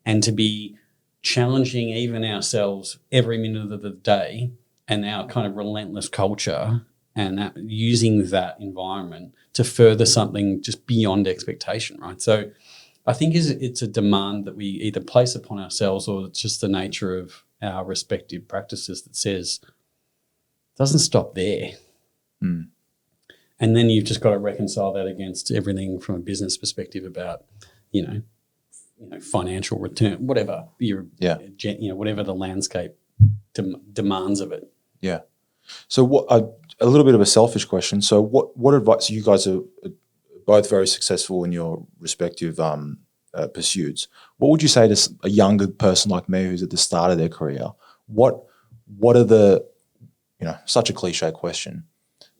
and to be challenging even ourselves every minute of the day and our kind of relentless culture and using that environment to further something just beyond expectation, right? So I think it's a demand that we either place upon ourselves or it's just the nature of our respective practices that says it doesn't stop there. Mm. And then you've just got to reconcile that against everything from a business perspective about, financial return, whatever whatever the landscape demands of it. Yeah. So what a little bit of a selfish question. So what advice, you guys are both very successful in your respective pursuits. What would you say to a younger person like me who's at the start of their career? What are the, such a cliche question,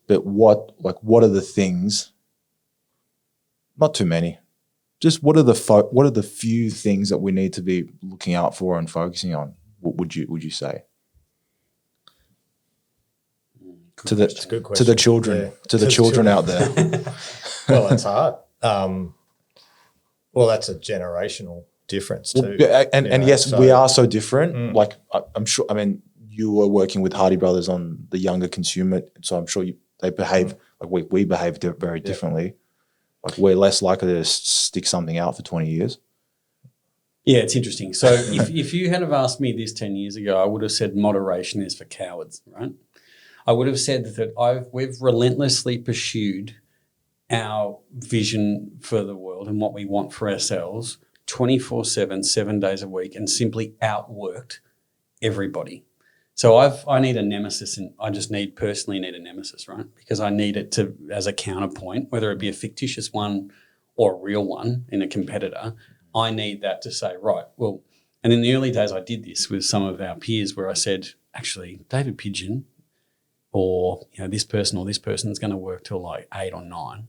but what are the things, not too many, just what are the few things that we need to be looking out for and focusing on? What would you say? To the children, yeah. to the children out there. Well, it's hard. Well, that's a generational difference too. And yes, we are so different. Like I'm sure. I mean, you were working with Hardy Brothers on the younger consumer, so I'm sure they behave like we behave very differently. Like we're less likely to stick something out for 20 years. Yeah, it's interesting. So if you had have asked me this 10 years ago, I would have said moderation is for cowards, right? I would have said that we've relentlessly pursued our vision for the world and what we want for ourselves 24/7, 7 days a week, and simply outworked everybody. So I need a nemesis, and I just personally need a nemesis, right? Because I need it as a counterpoint, whether it be a fictitious one or a real one in a competitor. I need that to say, right, well, and in the early days I did this with some of our peers where I said, actually, David Pigeon or this person or this person is going to work till like 8 or 9.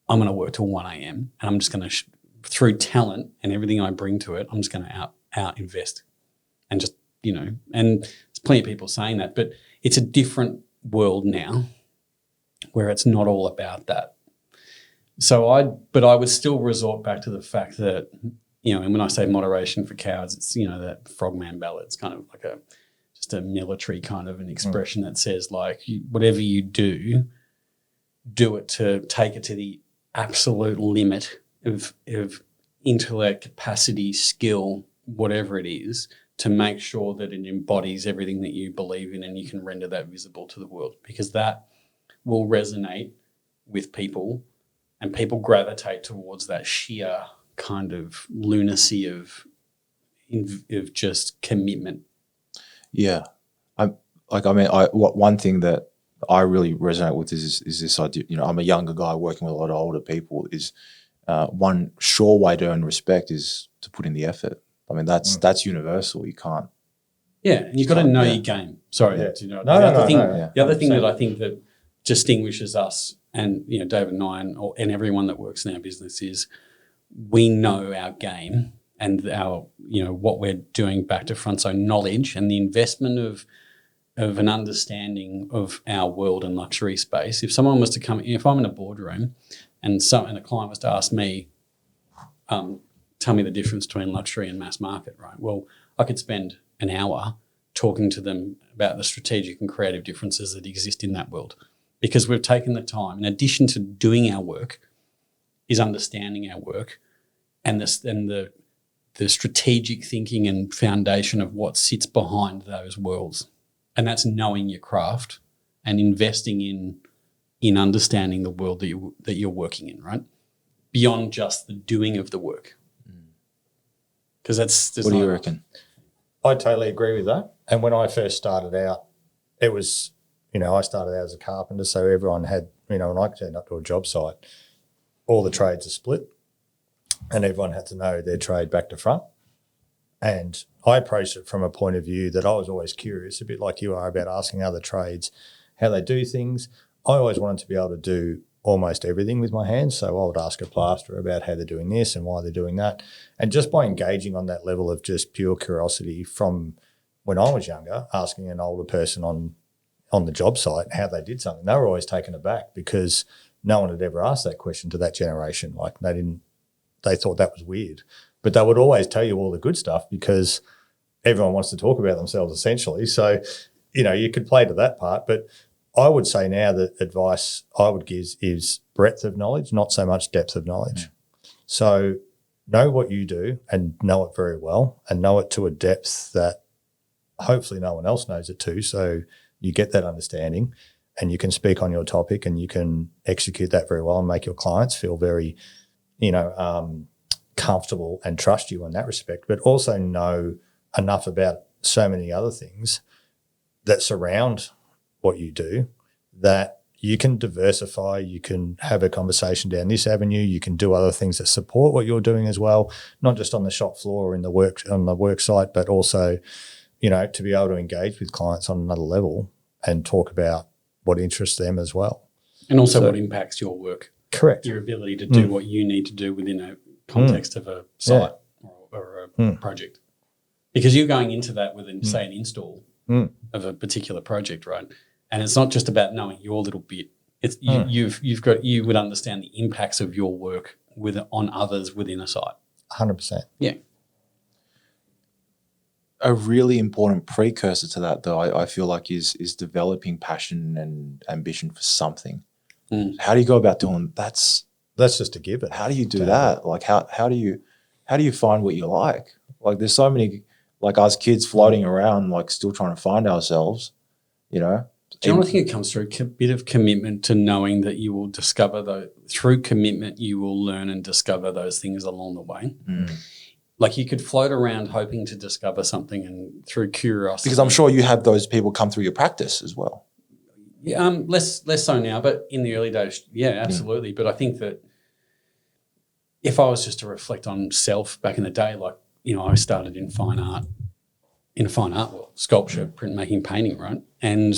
I'm going to work till 1 a.m. and I'm just going to, through talent and everything I bring to it, I'm just going to out invest and just, and there's plenty of people saying that, but it's a different world now where it's not all about that. So I would still resort back to the fact that, and when I say moderation for cowards, it's, that frogman ballad. It's kind of like just a military kind of an expression that says like, whatever you do it to take it to the absolute limit of intellect, capacity, skill, whatever it is, to make sure that it embodies everything that you believe in and you can render that visible to the world, because that will resonate with people and people gravitate towards that sheer kind of lunacy of just commitment. Yeah. One thing that I really resonate with is this idea, I'm a younger guy working with a lot of older people, is one sure way to earn respect is to put in the effort. I mean, that's universal. You can't. Yeah, and you've got to know your game. Sorry. Yeah. The other thing that I think that distinguishes us and, David and I and everyone that works in our business is we know our game and our, what we're doing back to front. So knowledge and the investment of an understanding of our world and luxury space. If someone was to come, if I'm in a boardroom and a client was to ask me, tell me the difference between luxury and mass market, right? Well, I could spend an hour talking to them about the strategic and creative differences that exist in that world, because we've taken the time, in addition to doing our work, is understanding our work and the strategic thinking and foundation of what sits behind those worlds. And that's knowing your craft and investing in understanding the world that you're working in, right? Beyond just the doing of the work. Because What do you reckon? I totally agree with that. And when I first started out, it was, I started out as a carpenter, so everyone had, when I turned up to a job site, all the trades are split and everyone had to know their trade back to front. And I approached it from a point of view that I was always curious, a bit like you are, about asking other trades how they do things. I always wanted to be able to do almost everything with my hands. So I would ask a plasterer about how they're doing this and why they're doing that. And just by engaging on that level of just pure curiosity from when I was younger, asking an older person on the job site how they did something, they were always taken aback because no one had ever asked that question to that generation. Like they thought that was weird. But they would always tell you all the good stuff because everyone wants to talk about themselves essentially. So, you could play to that part. But I would say now that advice I would give is breadth of knowledge, not so much depth of knowledge. So know what you do and know it very well, and know it to a depth that hopefully no one else knows it to. So you get that understanding and you can speak on your topic and you can execute that very well and make your clients feel very, comfortable and trust you in that respect, but also know enough about so many other things that surround what you do that you can diversify, you can have a conversation down this avenue, you can do other things that support what you're doing as well, not just on the shop floor or on the work site, but also, to be able to engage with clients on another level and talk about what interests them as well. And also what impacts your work. Correct. Your ability to do what you need to do within a context of a site or a project. Because you're going into that with, say, an install of a particular project, right? And it's not just about knowing your little bit. It's you would understand the impacts of your work on others within a site. 100%. Yeah. A really important precursor to that, though, I feel like is developing passion and ambition for something. How do you go about doing that? That's just a given. How do you do that? Like how do you find what you like? Like there's so many like us kids floating around, like still trying to find ourselves, Do you think it comes through a bit of commitment to knowing that you will discover through commitment you will learn and discover those things along the way? Like you could float around hoping to discover something and through curiosity. Because I'm sure you have those people come through your practice as well. Yeah, less so now, but in the early days, yeah, absolutely. But I think that if I was just to reflect on self back in the day, like, I started in fine art world, sculpture, printmaking, painting, right? And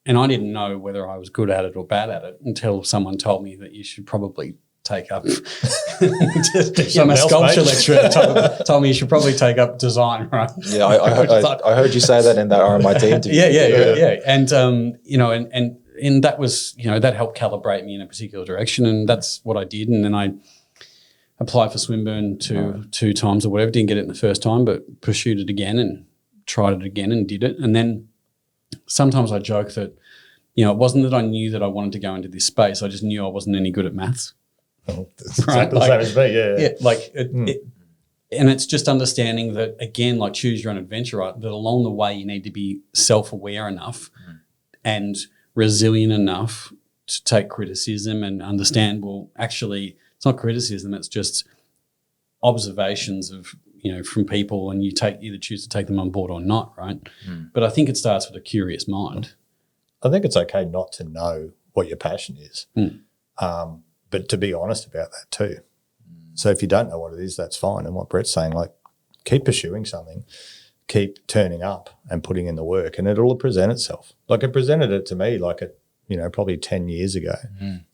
I didn't know whether I was good at it or bad at it until someone told me that you should probably take up I'm a sculpture lecturer told me you should probably take up design, right? Yeah, I heard you say that in that RMIT interview. Yeah. And that was, that helped calibrate me in a particular direction, and that's what I did. And then I applied for Swinburne two times or whatever, didn't get it in the first time, but pursued it again and tried it again and did it. And then sometimes I joke that, it wasn't that I knew that I wanted to go into this space, I just knew I wasn't any good at maths. It's exactly the same as me, yeah. And it's just understanding that, again, like choose your own adventure, right? That along the way you need to be self-aware enough and resilient enough to take criticism and understand, well, actually it's not criticism, it's just observations of, from people, and you either choose to take them on board or not, right? But I think it starts with a curious mind. I think it's okay not to know what your passion is. But to be honest about that too. So if you don't know what it is, that's fine. And what Brett's saying, like, keep pursuing something, keep turning up and putting in the work, and it'll present itself. Like it presented it to me probably 10 years ago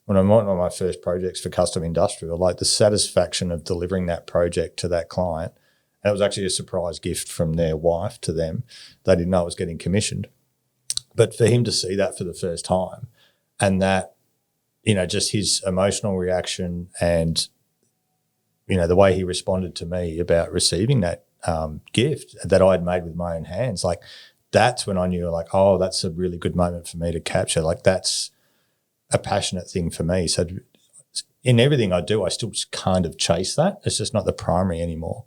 when I went on my first projects for custom industrial, like the satisfaction of delivering that project to that client. And it was actually a surprise gift from their wife to them. They didn't know it was getting commissioned. But for him to see that for the first time, and that just his emotional reaction and, the way he responded to me about receiving that gift that I'd made with my own hands, like that's when I knew like, oh, that's a really good moment for me to capture. Like that's a passionate thing for me. So in everything I do, I still kind of chase that. It's just not the primary anymore.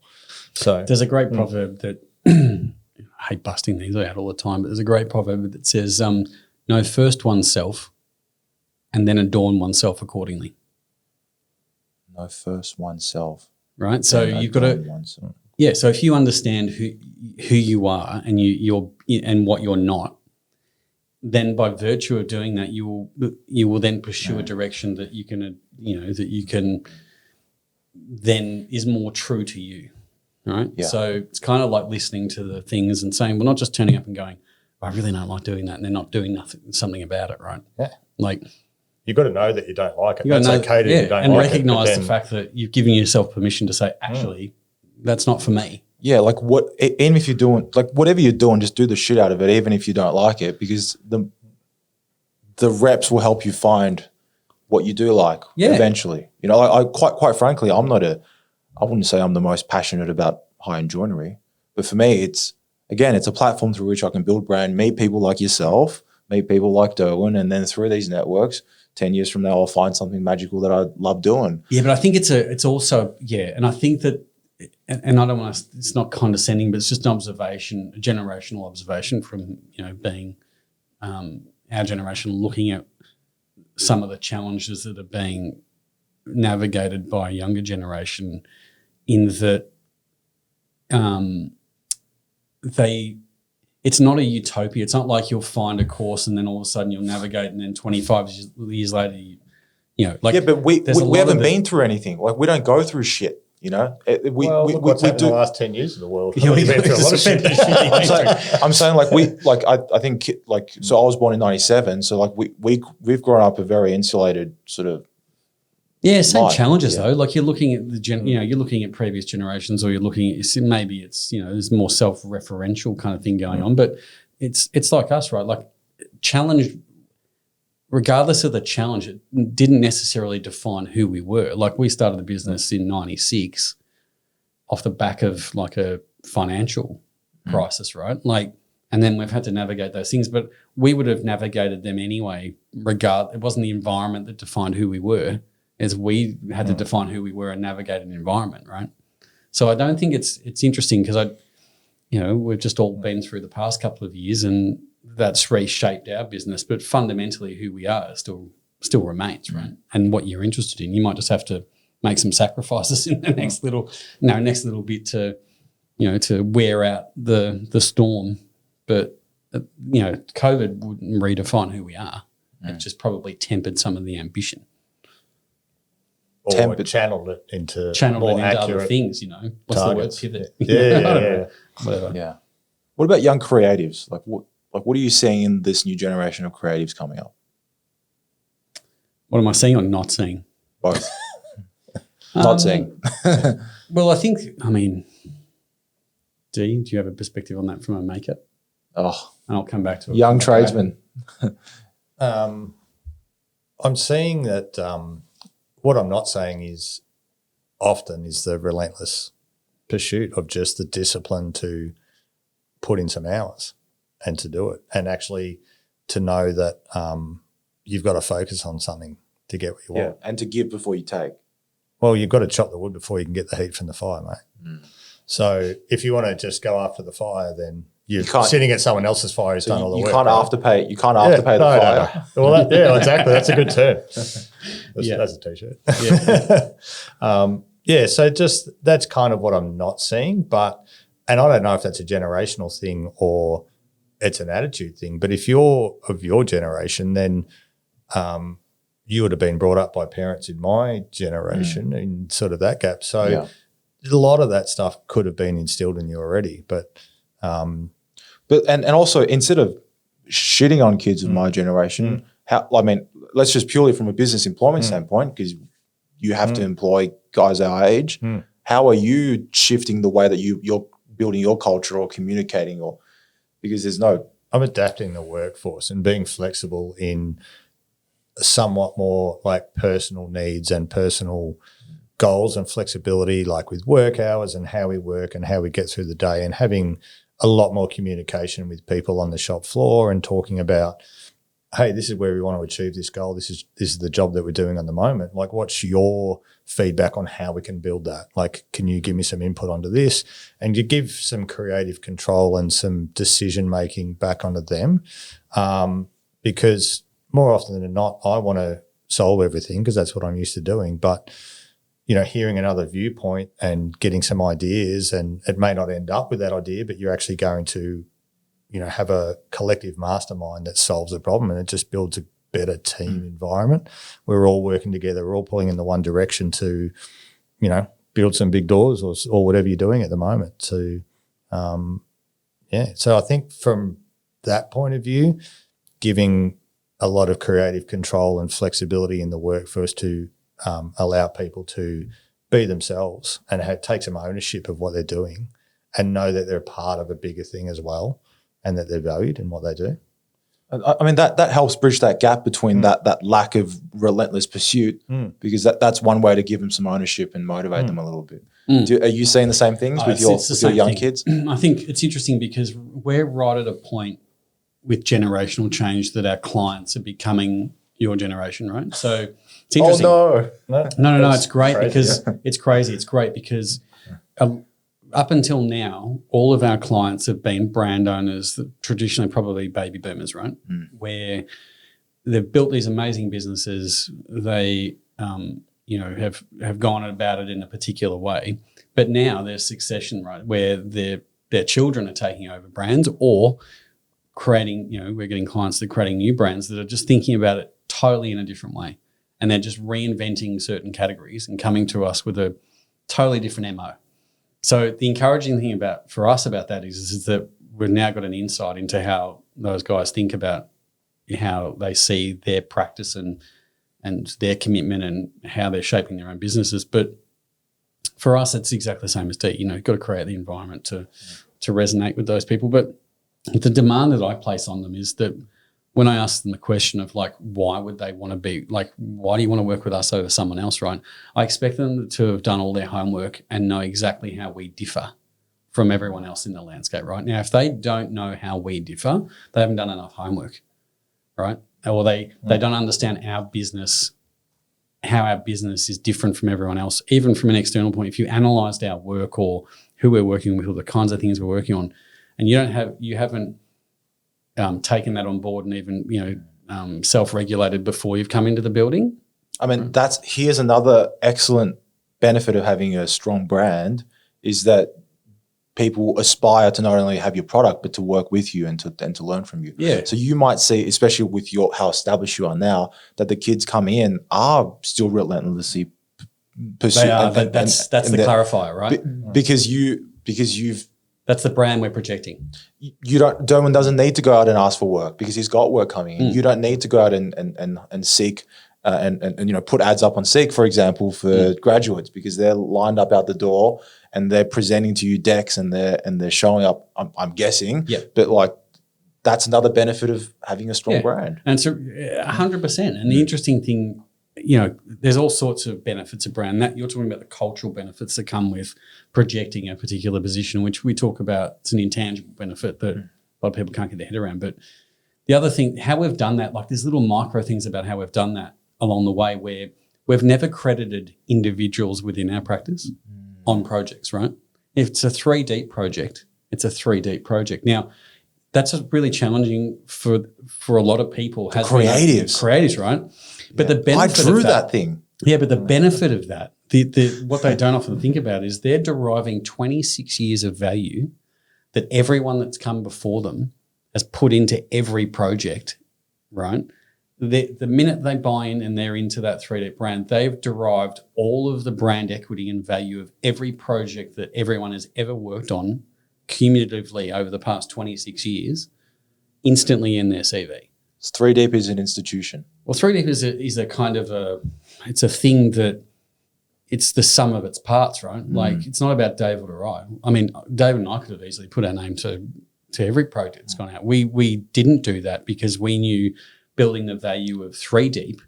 So there's a great proverb that I hate busting these out all the time, but there's a great proverb that says, know first oneself and then adorn oneself accordingly. Know first oneself. Right? So you've got to – so if you understand who you are and you're and what you're not, then by virtue of doing that, you will then pursue a direction that you can then is more true to you, right? Yeah. So it's kind of like listening to the things and saying, well, not just turning up and going, I really don't like doing that, and they're not doing something about it, right? Yeah. Like you've got to know that you don't like it. That's okay to you don't and like it. And recognise the fact that you've given yourself permission to say, actually, that's not for me. Yeah, like even if you're doing, like whatever you're doing, just do the shit out of it, even if you don't like it, because the reps will help you find what you do like eventually. I quite frankly, I wouldn't say I'm the most passionate about high-end joinery, but for me, it's a platform through which I can build brand, meet people like yourself, meet people like Durwin, and then through these networks, 10 years from now, I'll find something magical that I love doing. Yeah, but I think it's also, and I think that, and I don't want to, it's not condescending, but it's just an observation, a generational observation from, being our generation, looking at some of the challenges that are being navigated by a younger generation, in that it's not a utopia. It's not like you'll find a course and then all of a sudden you'll navigate, and then 25 years later, but we haven't been through anything. Like we don't go through shit. We do in the last 10 years of the world. Yeah, we've been through a lot of shit. I'm saying I think so I was born in 97, so like we've grown up a very insulated sort of same life. challenges though. Like you're looking at you're looking at previous generations, or you're looking at maybe it's there's more self-referential kind of thing going on, but it's like us, right? Like challenge. Regardless of the challenge, it didn't necessarily define who we were. Like we started the business in 96 off the back of like a financial crisis, right? Like, and then we've had to navigate those things, but we would have navigated them anyway. It wasn't the environment that defined who we were, as we had to define who we were and navigate an environment, right? So I don't think it's interesting, because we've just all been through the past couple of years, and that's reshaped our business, but fundamentally who we are still remains, right? And what you're interested in, you might just have to make some sacrifices in the next little bit to, to wear out the storm. But COVID wouldn't redefine who we are. It just probably tempered some of the ambition. Or channeled it into other things. What's targets. The word? Pivot. Yeah. Whatever. Yeah. What about young creatives? What are you seeing in this new generation of creatives coming up? What am I seeing or not seeing? Both. Not seeing. Well, do you have a perspective on that from a maker? Oh, and I'll come back to it. Young tradesman. I'm seeing that what I'm not saying is often is the relentless pursuit of just the discipline to put in some hours and to do it, and actually to know that you've got to focus on something to get what you want. And to give before you take. Well, you've got to chop the wood before you can get the heat from the fire, mate. So if you want to just go after the fire, then you're sitting at someone elsel's fire who's done all the work. You can't afterpay. You can't afterpay the fire. No. Well, exactly. That's a good term. That's a T-shirt. Yeah. So just that's kind of what I'm not seeing, and I don't know if that's a generational thing or it's an attitude thing. But if you're of your generation, then you would have been brought up by parents in my generation in sort of that gap. So a lot of that stuff could have been instilled in you already. But also, instead of shitting on kids of my generation, let's just purely from a business employment standpoint, because you have to employ guys our age. How are you shifting the way that you're building your culture or communicating, because I'm adapting the workforce and being flexible in somewhat more like personal needs and personal goals and flexibility, like with work hours and how we work and how we get through the day, and having a lot more communication with people on the shop floor and talking about, hey, this is where we want to achieve this goal. This is the job that we're doing at the moment. Like, what's your feedback on how we can build that? Like, can you give me some input onto this? And you give some creative control and some decision making back onto them, because more often than not, I want to solve everything because that's what I'm used to doing. But hearing another viewpoint and getting some ideas, and it may not end up with that idea, but you're actually going to, have a collective mastermind that solves the problem, and it just builds a better team environment. We're all working together. We're all pulling in the one direction to, build some big doors or whatever you're doing at the moment. So, So I think from that point of view, giving a lot of creative control and flexibility in the workforce to allow people to be themselves and take some ownership of what they're doing and know that they're part of a bigger thing as well, and that they're valued in what they do. I mean, that helps bridge that gap between that lack of relentless pursuit, because that's one way to give them some ownership and motivate them a little bit. Are you seeing the same things with your young kids? I think it's interesting because we're right at a point with generational change that our clients are becoming your generation, right? So it's interesting. Oh, No. It's great crazy, because it's crazy. It's great because up until now, all of our clients have been brand owners, that traditionally probably baby boomers, right? Where they've built these amazing businesses. They, have gone about it in a particular way. But now there's succession, right, where their children are taking over brands or creating, we're getting clients that are creating new brands that are just thinking about it totally in a different way. And they're just reinventing certain categories and coming to us with a totally different MO. So the encouraging thing for us about that is that we've now got an insight into how those guys think about how they see their practice and their commitment and how they're shaping their own businesses. But for us, it's exactly the same as T. You've got to create the environment to resonate with those people. But the demand that I place on them is that when I ask them the question of like, why would they want to be, like, why do you want to work with us over someone else, right? I expect them to have done all their homework and know exactly how we differ from everyone else in the landscape, right? Now, if they don't know how we differ, they haven't done enough homework, right? Or they don't understand our business, how our business is different from everyone else, even from an external point. If you analysed our work or who we're working with or the kinds of things we're working on, and you haven't taken that on board and even, self-regulated before you've come into the building. I mean, here's another excellent benefit of having a strong brand, is that people aspire to not only have your product but to work with you and to learn from you. Yeah. So you might see, especially with how established you are now, that the kids coming in are still relentlessly pursuing. They are. That's the clarifier, right? Because you've. That's the brand we're projecting. Durwin doesn't need to go out and ask for work because he's got work coming in. You don't need to go out and seek and put ads up on Seek, for example, for graduates, because they're lined up out the door and they're presenting to you decks and they're showing up. I'm guessing, but like that's another benefit of having a strong brand. And so 100%. And the interesting thing, there's all sorts of benefits of brand. That you're talking about the cultural benefits that come with projecting a particular position, which we talk about. It's an intangible benefit that a lot of people can't get their head around. But the other thing, how we've done that, like there's little micro things about how we've done that along the way, where we've never credited individuals within our practice on projects, right? If it's a 3 deep project, it's a 3 deep project. Now, that's really challenging for a lot of people. Creatives, right? But the benefit I drew that thing. Yeah, but the benefit of that, what they don't often think about is they're deriving 26 years of value that everyone that's come before them has put into every project, right? The minute they buy in and they're into that 3D brand, they've derived all of the brand equity and value of every project that everyone has ever worked on cumulatively over the past 26 years instantly in their CV. So 3 Deep is an institution. Well, 3 Deep is a kind of it's a thing that it's the sum of its parts, right? Like it's not about David or I. I mean, David and I could have easily put our name to every project that's gone out. We didn't do that because we knew building the value of 3 Deep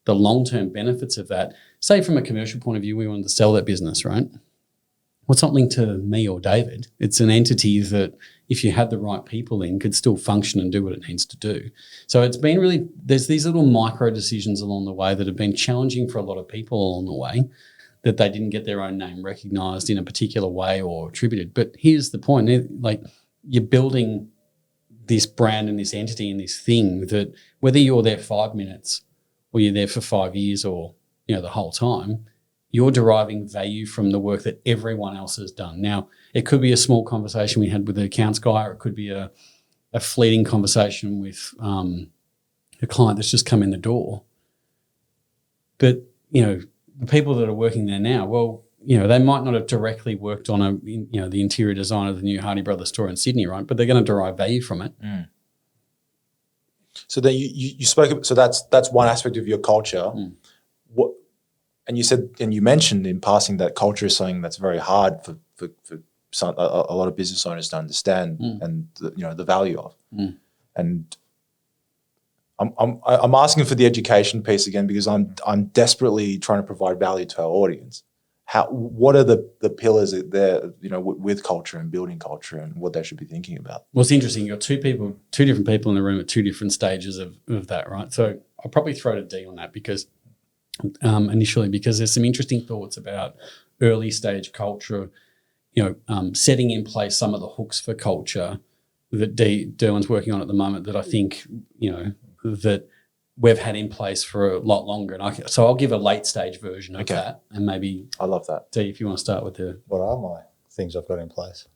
the long-term benefits of that, say from a commercial point of view, we wanted to sell that business, right? Well, it's not linked to me or David. It's an entity that if you had the right people in could still function and do what it needs to do. So it's been really, there's these little micro decisions along the way that have been challenging for a lot of people along the way, that they didn't get their own name recognised in a particular way or attributed. But here's the point, like you're building this brand and this entity and this thing that whether you're there 5 minutes or you're there for 5 years or, the whole time, you're deriving value from the work that everyone else has done. Now, it could be a small conversation we had with the accounts guy, or it could be a fleeting conversation with a client that's just come in the door. But, the people that are working there now, well, they might not have directly worked on the interior design of the new Hardy Brothers store in Sydney, right? But they're going to derive value from it. Mm. So then you spoke. So that's one aspect of your culture. What? And you said, and you mentioned in passing that culture is something that's very hard for a lot of business owners to understand and the value of. And I'm asking for the education piece again because I'm desperately trying to provide value to our audience. What are the pillars there, with culture and building culture and what they should be thinking about? Well, it's interesting. You've got two different people in the room at two different stages of that, right? So I'll probably throw to D on that because initially because there's some interesting thoughts about early stage culture, setting in place some of the hooks for culture that Durwin's working on at the moment that I think, that we've had in place for a lot longer. And so I'll give a late stage version of that and maybe I love that. D, if you want to start with the... What are my things I've got in place?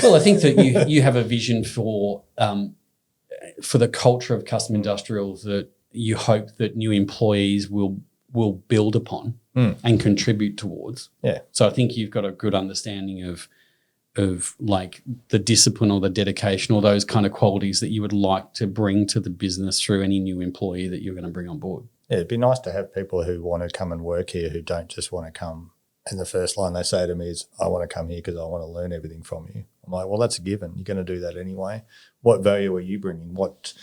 Well, I think that you have a vision for the culture of custom industrial that you hope that new employees will build upon and contribute towards. Yeah. So I think you've got a good understanding of like the discipline or the dedication or those kind of qualities that you would like to bring to the business through any new employee that you're going to bring on board. Yeah, it'd be nice to have people who want to come and work here who don't just want to come and the first line they say to me is, I want to come here because I want to learn everything from you. I'm like, well, that's a given. You're going to do that anyway. What value are you bringing? What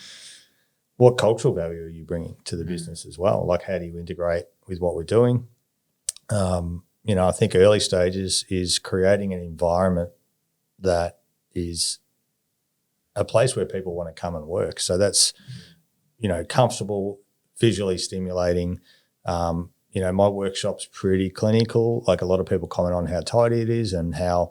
cultural value are you bringing to the business as well? Like, how do you integrate with what we're doing? I think early stages is creating an environment that is a place where people want to come and work. So that's, comfortable, visually stimulating. My workshop's pretty clinical. Like a lot of people comment on how tidy it is and how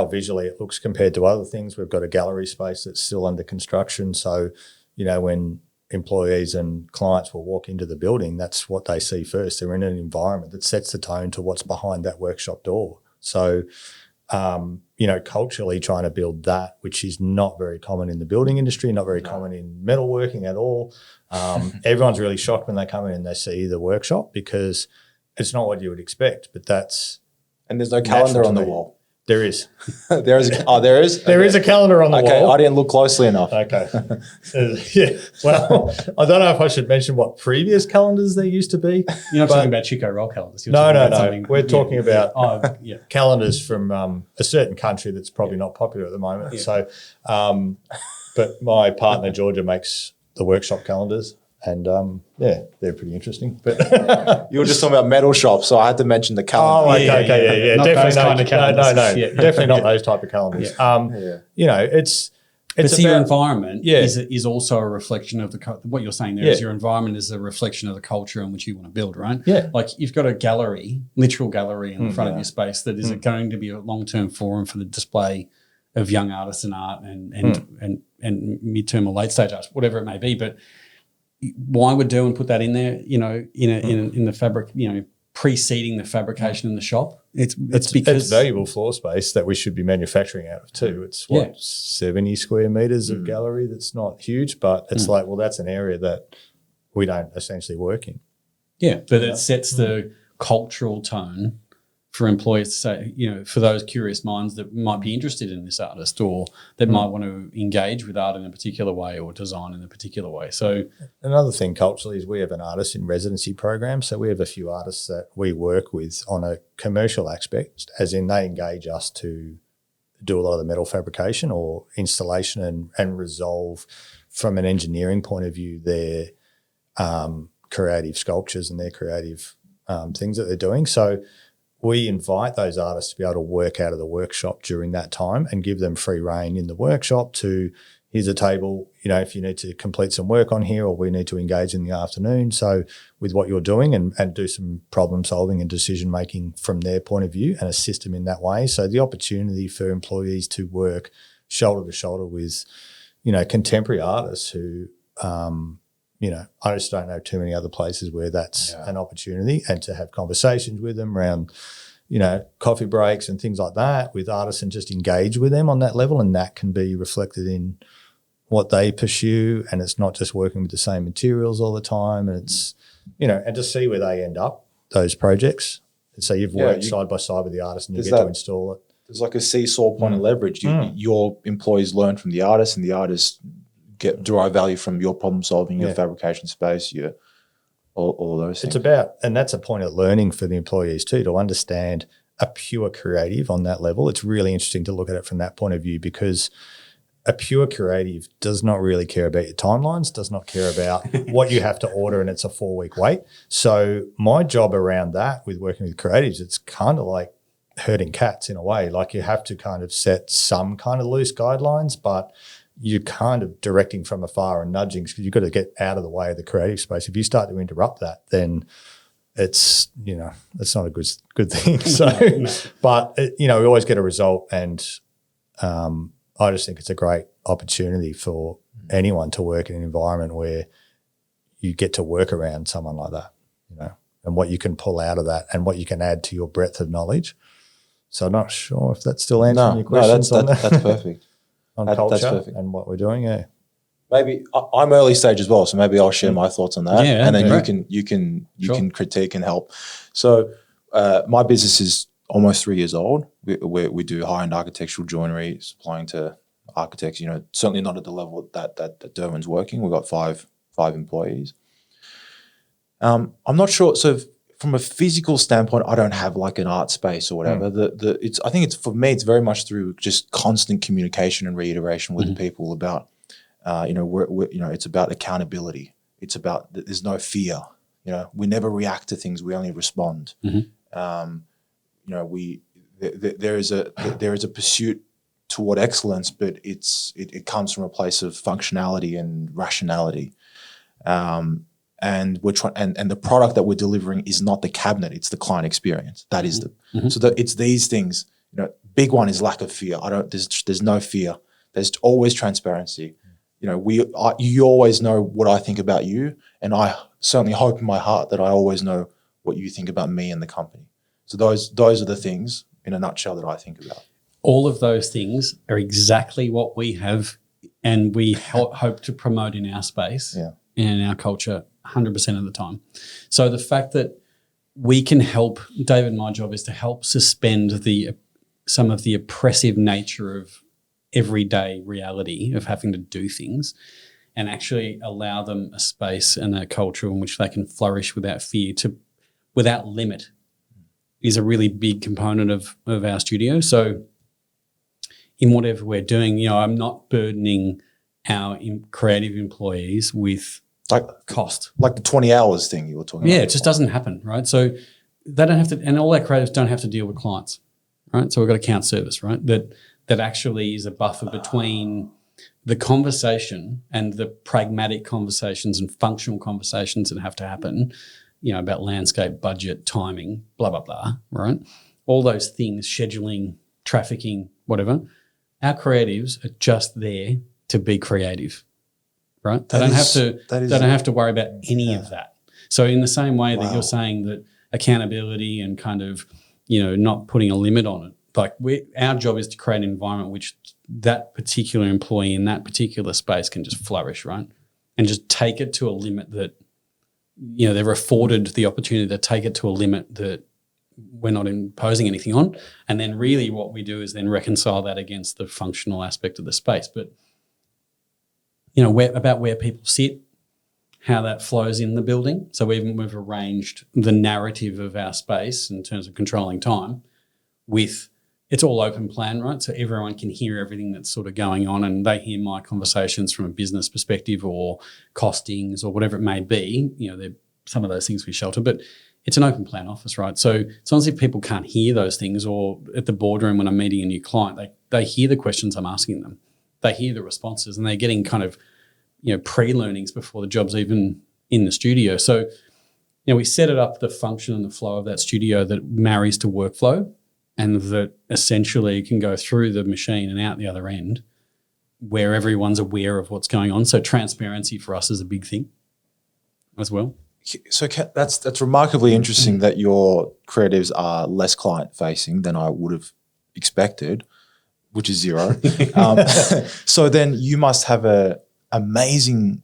visually it looks compared to other things. We've got a gallery space that's still under construction. So, when employees and clients will walk into the building, that's what they see first. They're in an environment that sets the tone to what's behind that workshop door. So, culturally trying to build that, which is not very common in the building industry, not very common in metalworking at all. Everyone's really shocked when they come in and they see the workshop because it's not what you would expect, but that's... And there's no calendar on the wall. There is. There is? Oh, there is? There is a calendar on the wall. Okay, I didn't look closely enough. Okay. Yeah. Well, I don't know if I should mention what previous calendars there used to be. You're not talking about Chico Roll calendars. No. We're talking about yeah. calendars from a certain country that's probably not popular at the moment. Yeah. So, but my partner, Georgia, makes the workshop calendars. And, they're pretty interesting. But you were just talking about metal shops, so I had to mention the calendar. Oh, okay, yeah. Not Definitely those kind of calendars. No, Yeah. definitely not those type of calendars. It's but see, your environment Yeah. is also a reflection of what you're saying there is your environment is a reflection of the culture in which you want to build, right? Yeah. Like you've got a gallery, literal gallery in the front of your space that is going to be a long-term forum for the display of young artists and art and mid-term or late-stage arts, whatever it may be. But why would Durwin put that in there, in the fabric, preceding the fabrication in the shop? It's because it's valuable floor space that we should be manufacturing out of too. It's 70 square meters of gallery. That's not huge, but it's like, well, that's an area that we don't essentially work in. Yeah, but it sets the cultural tone for employees to say, for those curious minds that might be interested in this artist or that might want to engage with art in a particular way or design in a particular way. So another thing culturally is we have an artist in residency program. So we have a few artists that we work with on a commercial aspect, as in they engage us to do a lot of the metal fabrication or installation and resolve from an engineering point of view their creative sculptures and their creative things that they're doing. So we invite those artists to be able to work out of the workshop during that time and give them free rein in the workshop to, here's a table, if you need to complete some work on here, or we need to engage in the afternoon. So with what you're doing and do some problem solving and decision making from their point of view and assist them in that way. So the opportunity for employees to work shoulder to shoulder with, contemporary artists who, I just don't know too many other places where that's an opportunity, and to have conversations with them around, coffee breaks and things like that with artists, and just engage with them on that level. And that can be reflected in what they pursue. And it's not just working with the same materials all the time. And it's, and to see where they end up, those projects. And so you've worked side by side with the artist and you get to install it. There's like a seesaw point of leverage. Your employees learn from the artist, and the artists derive value from your problem solving, your fabrication space, all those things. It's about, and that's a point of learning for the employees too, to understand a pure creative on that level. It's really interesting to look at it from that point of view, because a pure creative does not really care about your timelines, does not care about what you have to order, and it's a 4-week wait. So my job around that with working with creatives, it's kind of like herding cats in a way. Like you have to kind of set some kind of loose guidelines, but you're kind of directing from afar and nudging, because you've got to get out of the way of the creative space. If you start to interrupt that, then it's, it's not a good thing. So, but, we always get a result, and I just think it's a great opportunity for anyone to work in an environment where you get to work around someone like that, and what you can pull out of that and what you can add to your breadth of knowledge. So I'm not sure if that's still answering your questions. No, that's perfect. On culture and what we're doing, Maybe I'm early stage as well, so maybe I'll share my thoughts on that, and then you can critique and help. So my business is almost 3 years old. We do high-end architectural joinery, supplying to architects. Certainly not at the level that Durwin's working. We've got five employees. I'm not sure. So from a physical standpoint, I don't have like an art space or whatever. I think it's, for me, it's very much through just constant communication and reiteration with the people about, it's about accountability. It's about, there's no fear. We never react to things. We only respond. There is a pursuit toward excellence, but it comes from a place of functionality and rationality. And we're trying, and the product that we're delivering is not the cabinet; it's the client experience. That is it's these things. Big one is lack of fear. There's no fear. There's always transparency. You always know what I think about you, and I certainly hope in my heart that I always know what you think about me and the company. So those are the things in a nutshell that I think about. All of those things are exactly what we have, and we hope to promote in our space and in our culture 100% of the time. So the fact that we can help, David, my job is to help suspend some of the oppressive nature of everyday reality of having to do things, and actually allow them a space and a culture in which they can flourish without fear, without limit, is a really big component of our studio. So in whatever we're doing, I'm not burdening our creative employees with cost. Like the 20 hours thing you were talking about. Yeah, it just doesn't happen, right? So they don't have to, and all our creatives don't have to deal with clients, right? So we've got account service, right? That actually is a buffer between the conversation and the pragmatic conversations and functional conversations that have to happen, about landscape, budget, timing, blah, blah, blah, right? All those things, scheduling, trafficking, whatever. Our creatives are just there to be creative, right? They don't have to worry about any of that. So in the same way that you're saying that accountability and kind of, not putting a limit on it, like our job is to create an environment which that particular employee in that particular space can just flourish, right? And just take it to a limit that, they're afforded the opportunity to take it to a limit that we're not imposing anything on. And then really what we do is then reconcile that against the functional aspect of the space. But, about where people sit, how that flows in the building. So we've arranged the narrative of our space in terms of controlling time with, it's all open plan, right? So everyone can hear everything that's sort of going on, and they hear my conversations from a business perspective or costings or whatever it may be. They're some of those things we shelter, but it's an open plan office, right? So it's not as if people can't hear those things, or at the boardroom when I'm meeting a new client, they hear the questions I'm asking them. They hear the responses, and they're getting kind of, pre-learnings before the job's even in the studio. So, we set it up, the function and the flow of that studio that marries to workflow, and that essentially can go through the machine and out the other end where everyone's aware of what's going on. So transparency for us is a big thing as well. So that's remarkably interesting that your creatives are less client-facing than I would have expected, which is zero. So then you must have an amazing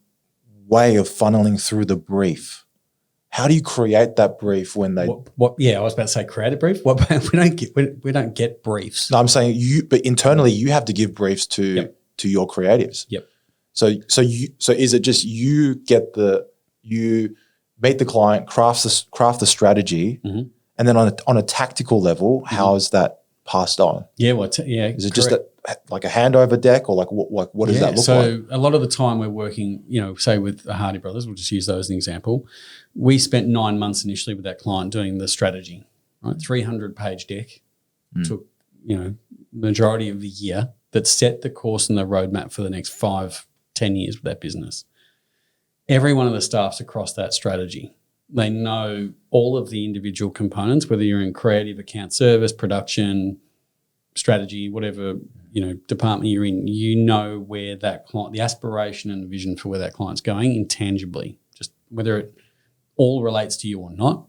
way of funneling through the brief. How do you create that brief when they? I was about to say create a brief. We don't get briefs. No, I'm saying but internally you have to give briefs to your creatives. Yep. So is it just you meet the client, craft the strategy, and then on a tactical level, how is that passed on? Yeah, is it just like a handover deck, or what does that look like? So a lot of the time we're working, say with the Hardy Brothers, we'll just use those as an example. We spent 9 months initially with that client doing the strategy, right? 300-page deck took, majority of the year, that set the course and the roadmap for the next 5-10 years with that business. Every one of the staff's across that strategy. They know all of the individual components, whether you're in creative, account service, production, strategy, whatever department you're in, where that client, the aspiration and the vision for where that client's going intangibly, just whether it all relates to you or not,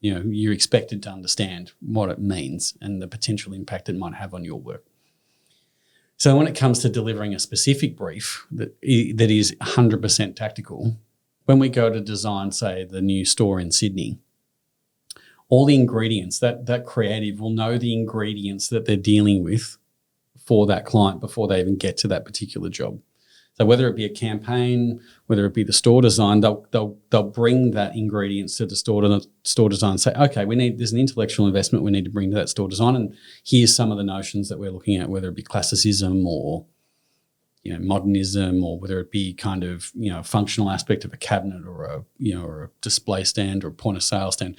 you're expected to understand what it means and the potential impact it might have on your work. So when it comes to delivering a specific brief that is 100% tactical, when we go to design, say, the new store in Sydney, all the ingredients, that creative will know the ingredients that they're dealing with for that client before they even get to that particular job. So whether it be a campaign, whether it be the store design, they'll bring that ingredients to the store design and say, okay, there's an intellectual investment we need to bring to that store design, and here's some of the notions that we're looking at, whether it be classicism or modernism, or whether it be kind of functional aspect of a cabinet or a display stand or a point of sale stand.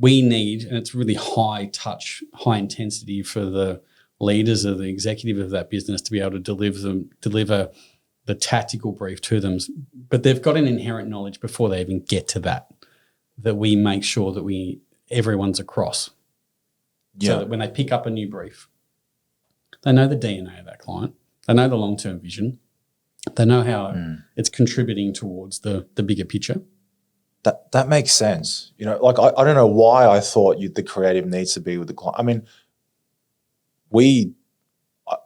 We need, and it's really high touch, high intensity for the leaders or the executive of that business to be able to deliver the tactical brief to them. But they've got an inherent knowledge before they even get to that we make sure that everyone's across. Yeah. So that when they pick up a new brief, they know the DNA of that client. They know the long-term vision. They know how it's contributing towards the bigger picture. That makes sense. I don't know why I thought the creative needs to be with the client. I mean,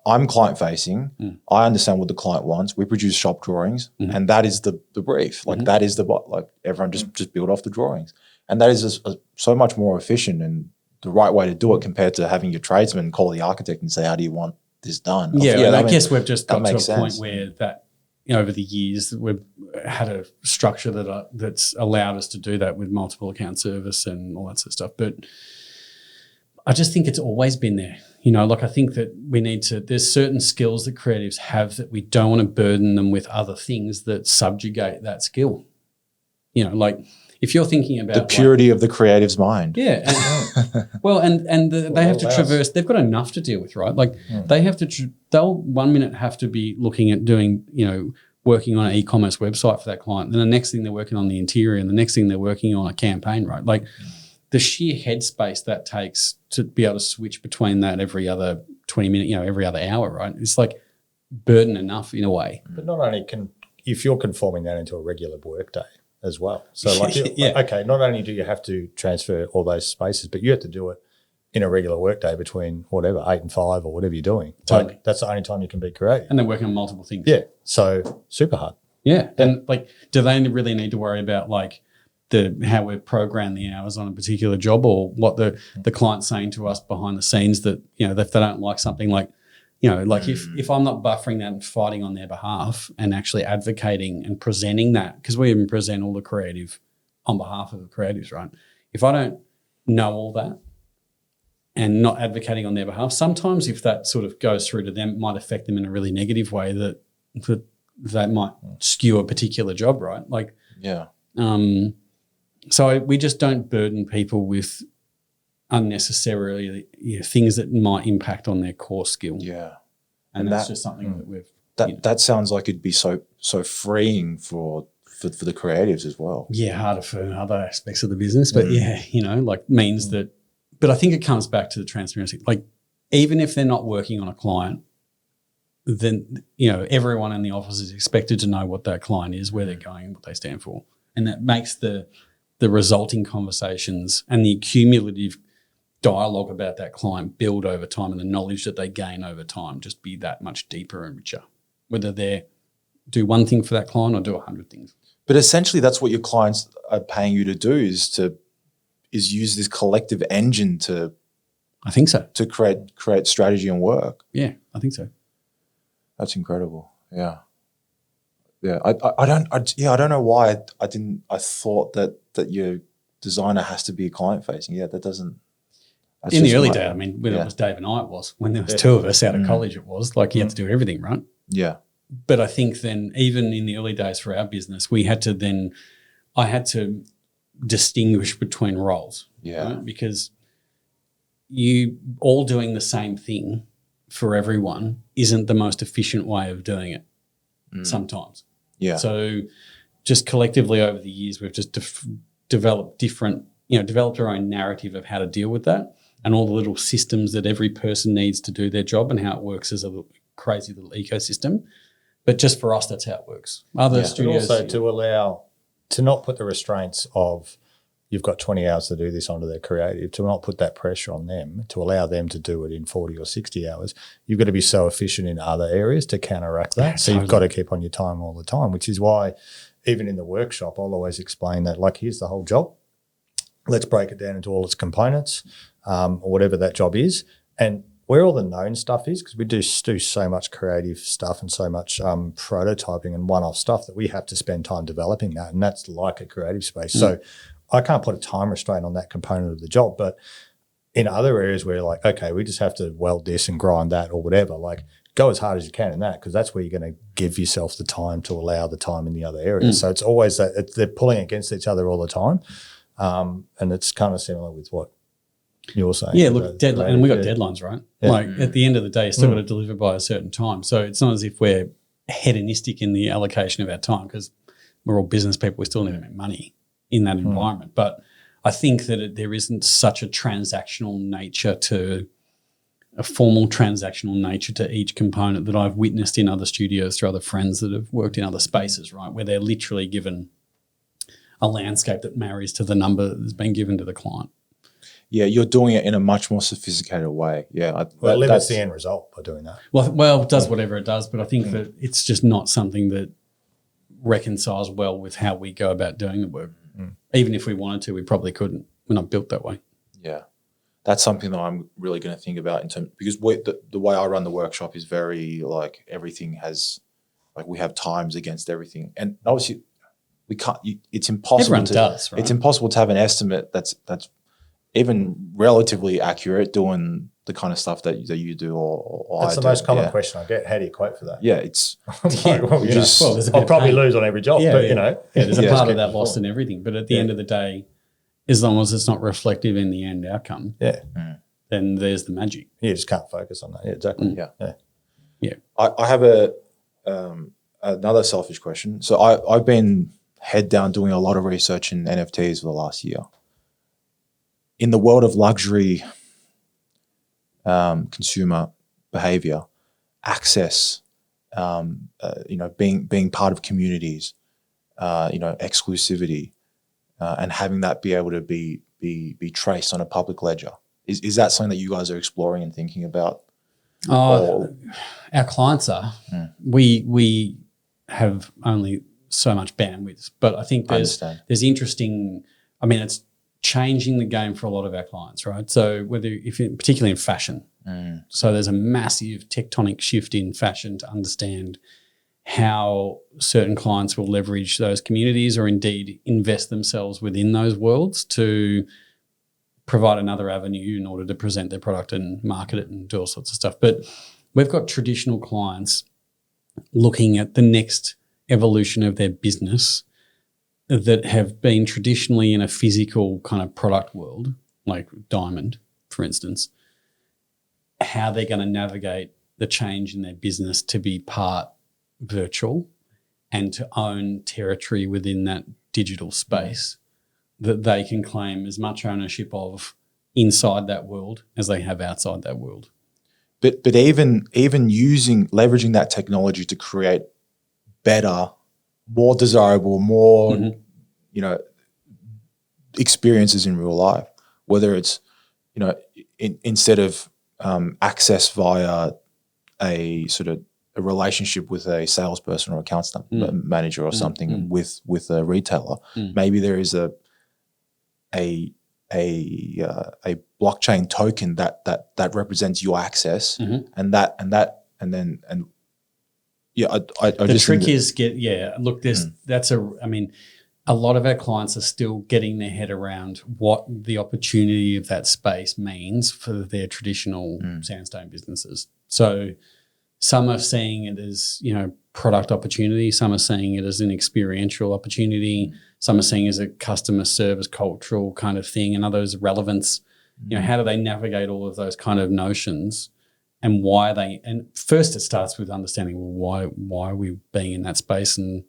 I'm client facing. I understand what the client wants. We produce shop drawings, and that is the brief. That is everyone just build off the drawings, and that is so much more efficient and the right way to do it compared to having your tradesman call the architect and say, "How do you want this done?" I guess we've just got to a point where that over the years we've had a structure that's allowed us to do that with multiple account service and all that sort of stuff, but. I just think it's always been there. I think that we need to, there's certain skills that creatives have that we don't want to burden them with other things that subjugate that skill. If you're thinking about the purity of the creative's mind. Yeah. They have to traverse, they've got enough to deal with, right? They have to, they'll 1 minute have to be looking at doing, working on an e-commerce website for that client. Then the next thing they're working on the interior, and the next thing they're working on a campaign, right? The sheer headspace that takes to be able to switch between that every other 20 minutes, every other hour, right? It's burden enough in a way. But not only if you're conforming that into a regular workday as well. So okay, not only do you have to transfer all those spaces, but you have to do it in a regular workday between 8 and 5 or whatever you're doing. Totally. That's the only time you can be creative. And they're working on multiple things. Yeah. So super hard. Yeah. And do they really need to worry about how we program the hours on a particular job, or what the client's saying to us behind the scenes that, if they don't like something if I'm not buffering that and fighting on their behalf and actually advocating and presenting that, because we even present all the creative on behalf of the creatives, right? If I don't know all that and not advocating on their behalf, sometimes if that sort of goes through to them, it might affect them in a really negative way that might skew a particular job, right? So we just don't burden people with unnecessarily things that might impact on their core skill. Yeah. And that's just something that we've that sounds like it'd be so freeing for the creatives as well. Yeah, harder for other aspects of the business, but means that. But I think it comes back to the transparency. Like, even if they're not working on a client, then everyone in the office is expected to know what that client is, where they're going, and what they stand for, and that makes the resulting conversations and the cumulative dialogue about that client build over time, and the knowledge that they gain over time just be that much deeper and richer, whether they do one thing for that client or do 100 things. But essentially that's what your clients are paying you to do, is use this collective engine to, I think so, to create strategy and work. Yeah, I think so. That's incredible. Yeah. Yeah. I don't know why I thought that your designer has to be client facing. Yeah, that doesn't. In the early day, I mean, when it was Dave and I, it was. When there was two of us out of college, it was like you had to do everything, right? Yeah. But I think then, even in the early days for our business, I had to distinguish between roles. Yeah. Right? Because you all doing the same thing for everyone isn't the most efficient way of doing it sometimes. Yeah. So just collectively over the years, we've just developed our own narrative of how to deal with that, and all the little systems that every person needs to do their job, and how it works as a crazy little ecosystem. But just for us, that's how it works. Other studios, but also to not put the restraints of you've got 20 hours to do this onto their creative, to not put that pressure on them, to allow them to do it in 40 or 60 hours. You've got to be so efficient in other areas to counteract that. So you've got to keep on your time all the time, which is why even in the workshop, I'll always explain that, like, here's the whole job. Let's break it down into all its components, or whatever that job is. And where all the known stuff is, because we do so much creative stuff and so much prototyping and one-off stuff that we have to spend time developing that, and that's like a creative space. So I can't put a time restraint on that component of the job, but in other areas where like, okay, we just have to weld this and grind that or whatever, like go as hard as you can in that, because that's where you're going to give yourself the time to allow the time in the other areas. So it's always that they're pulling against each other all the time. And it's kind of similar with what you're saying. Yeah, look, deadline, and we got deadlines, right? Yeah. Like at the end of the day, you still got to deliver by a certain time. So it's not as if we're hedonistic in the allocation of our time, because we're all business people. We still need to make money in that environment. But I think that there isn't such a formal transactional nature to each component that I've witnessed in other studios through other friends that have worked in other spaces, right, where they're literally given a landscape that marries to the number that's been given to the client. Yeah, you're doing it in a much more sophisticated way. Yeah. It limits the end result by doing that. Well, it does whatever it does, but I think that it's just not something that reconciles well with how we go about doing the work. Even if we wanted to, we probably couldn't. We're not built that way. Yeah. That's something that I'm really going to think about because the way I run the workshop is very like everything has, like we have times against everything. And obviously we can't, it's impossible. Everyone does, right? It's impossible to have an estimate that's even relatively accurate doing the kind of stuff that you do or that's I the do. most common question I get. How do you quote for that? Yeah, it's I'll probably lose on every job, but there's a part of that lost in everything. But at the end of the day, as long as it's not reflective in the end outcome, then there's the magic. You just can't focus on that. Yeah, exactly. Yeah. I have another selfish question. So I've been head down doing a lot of research in NFTs for the last year. In the world of luxury consumer behavior, access, being part of communities, exclusivity, and having that be able to be traced on a public ledger. Is that something that you guys are exploring and thinking about? Our clients are. We have only so much bandwidth, but I think there's interesting. I mean, it's changing the game for a lot of our clients, right? So particularly in fashion, so there's a massive tectonic shift in fashion to understand how certain clients will leverage those communities or indeed invest themselves within those worlds to provide another avenue in order to present their product and market it and do all sorts of stuff. But we've got traditional clients looking at the next evolution of their business that have been traditionally in a physical kind of product world, like Diamond, for instance, how they're going to navigate the change in their business to be part virtual and to own territory within that digital space that they can claim as much ownership of inside that world as they have outside that world. But even leveraging that technology to create better, more desirable, more experiences in real life, whether it's instead of access via a sort of a relationship with a salesperson or accounts manager or something with a retailer, maybe there is a blockchain token that represents your access, and the trick is a lot of our clients are still getting their head around what the opportunity of that space means for their traditional sandstone businesses. So some are seeing it as, product opportunity. Some are seeing it as an experiential opportunity. Some are seeing it as a customer service cultural kind of thing, and others relevance. How do they navigate all of those kind of notions, and why they? And first, it starts with understanding why are we being in that space, and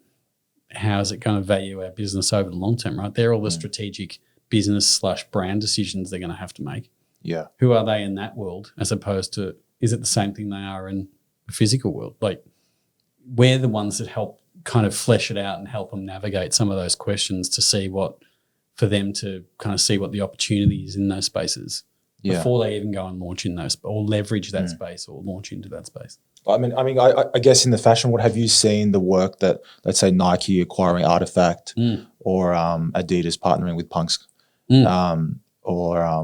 how is it going to value our business over the long term, right? They're all the strategic business/brand decisions they're going to have to make. Yeah. Who are they in that world, as opposed to, is it the same thing they are in the physical world? Like, we're the ones that help kind of flesh it out and help them navigate some of those questions to see for them to kind of see what the opportunity is in those spaces before they even go and launch in those or leverage that space or launch into that space. I guess in the fashion world, have you seen the work that, let's say, Nike acquiring Artifact or Adidas partnering with Punks, or I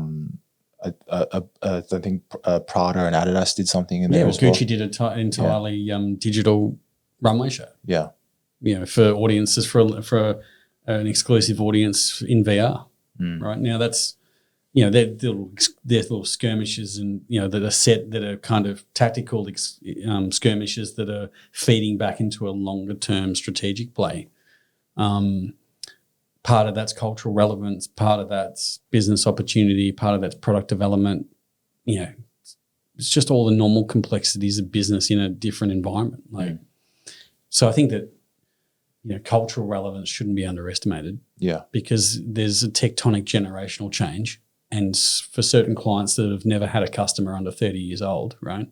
think Prada and Adidas did something in there as well. Gucci did an entirely digital runway show. Yeah, for audiences, for an exclusive audience in VR. Right now, that's they're little skirmishes, and that are set, that are kind of tactical skirmishes that are feeding back into a longer term strategic play. Part of that's cultural relevance, part of that's business opportunity, part of that's product development. It's just all the normal complexities of business in a different environment. So I think that cultural relevance shouldn't be underestimated. Yeah, because there's a tectonic generational change. And for certain clients that have never had a customer under 30 years old, right,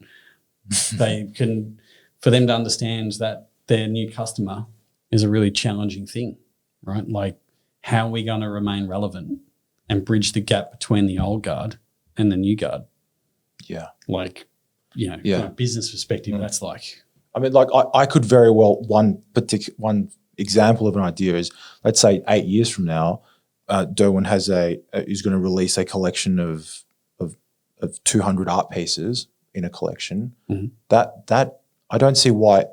for them to understand that their new customer is a really challenging thing, right? Like, how are we going to remain relevant and bridge the gap between the old guard and the new guard? Yeah. From a business perspective, that's like. I could very well, one example of an idea is, let's say 8 years from now, Durwin is going to release a collection of 200 art pieces in a collection. That I don't see why.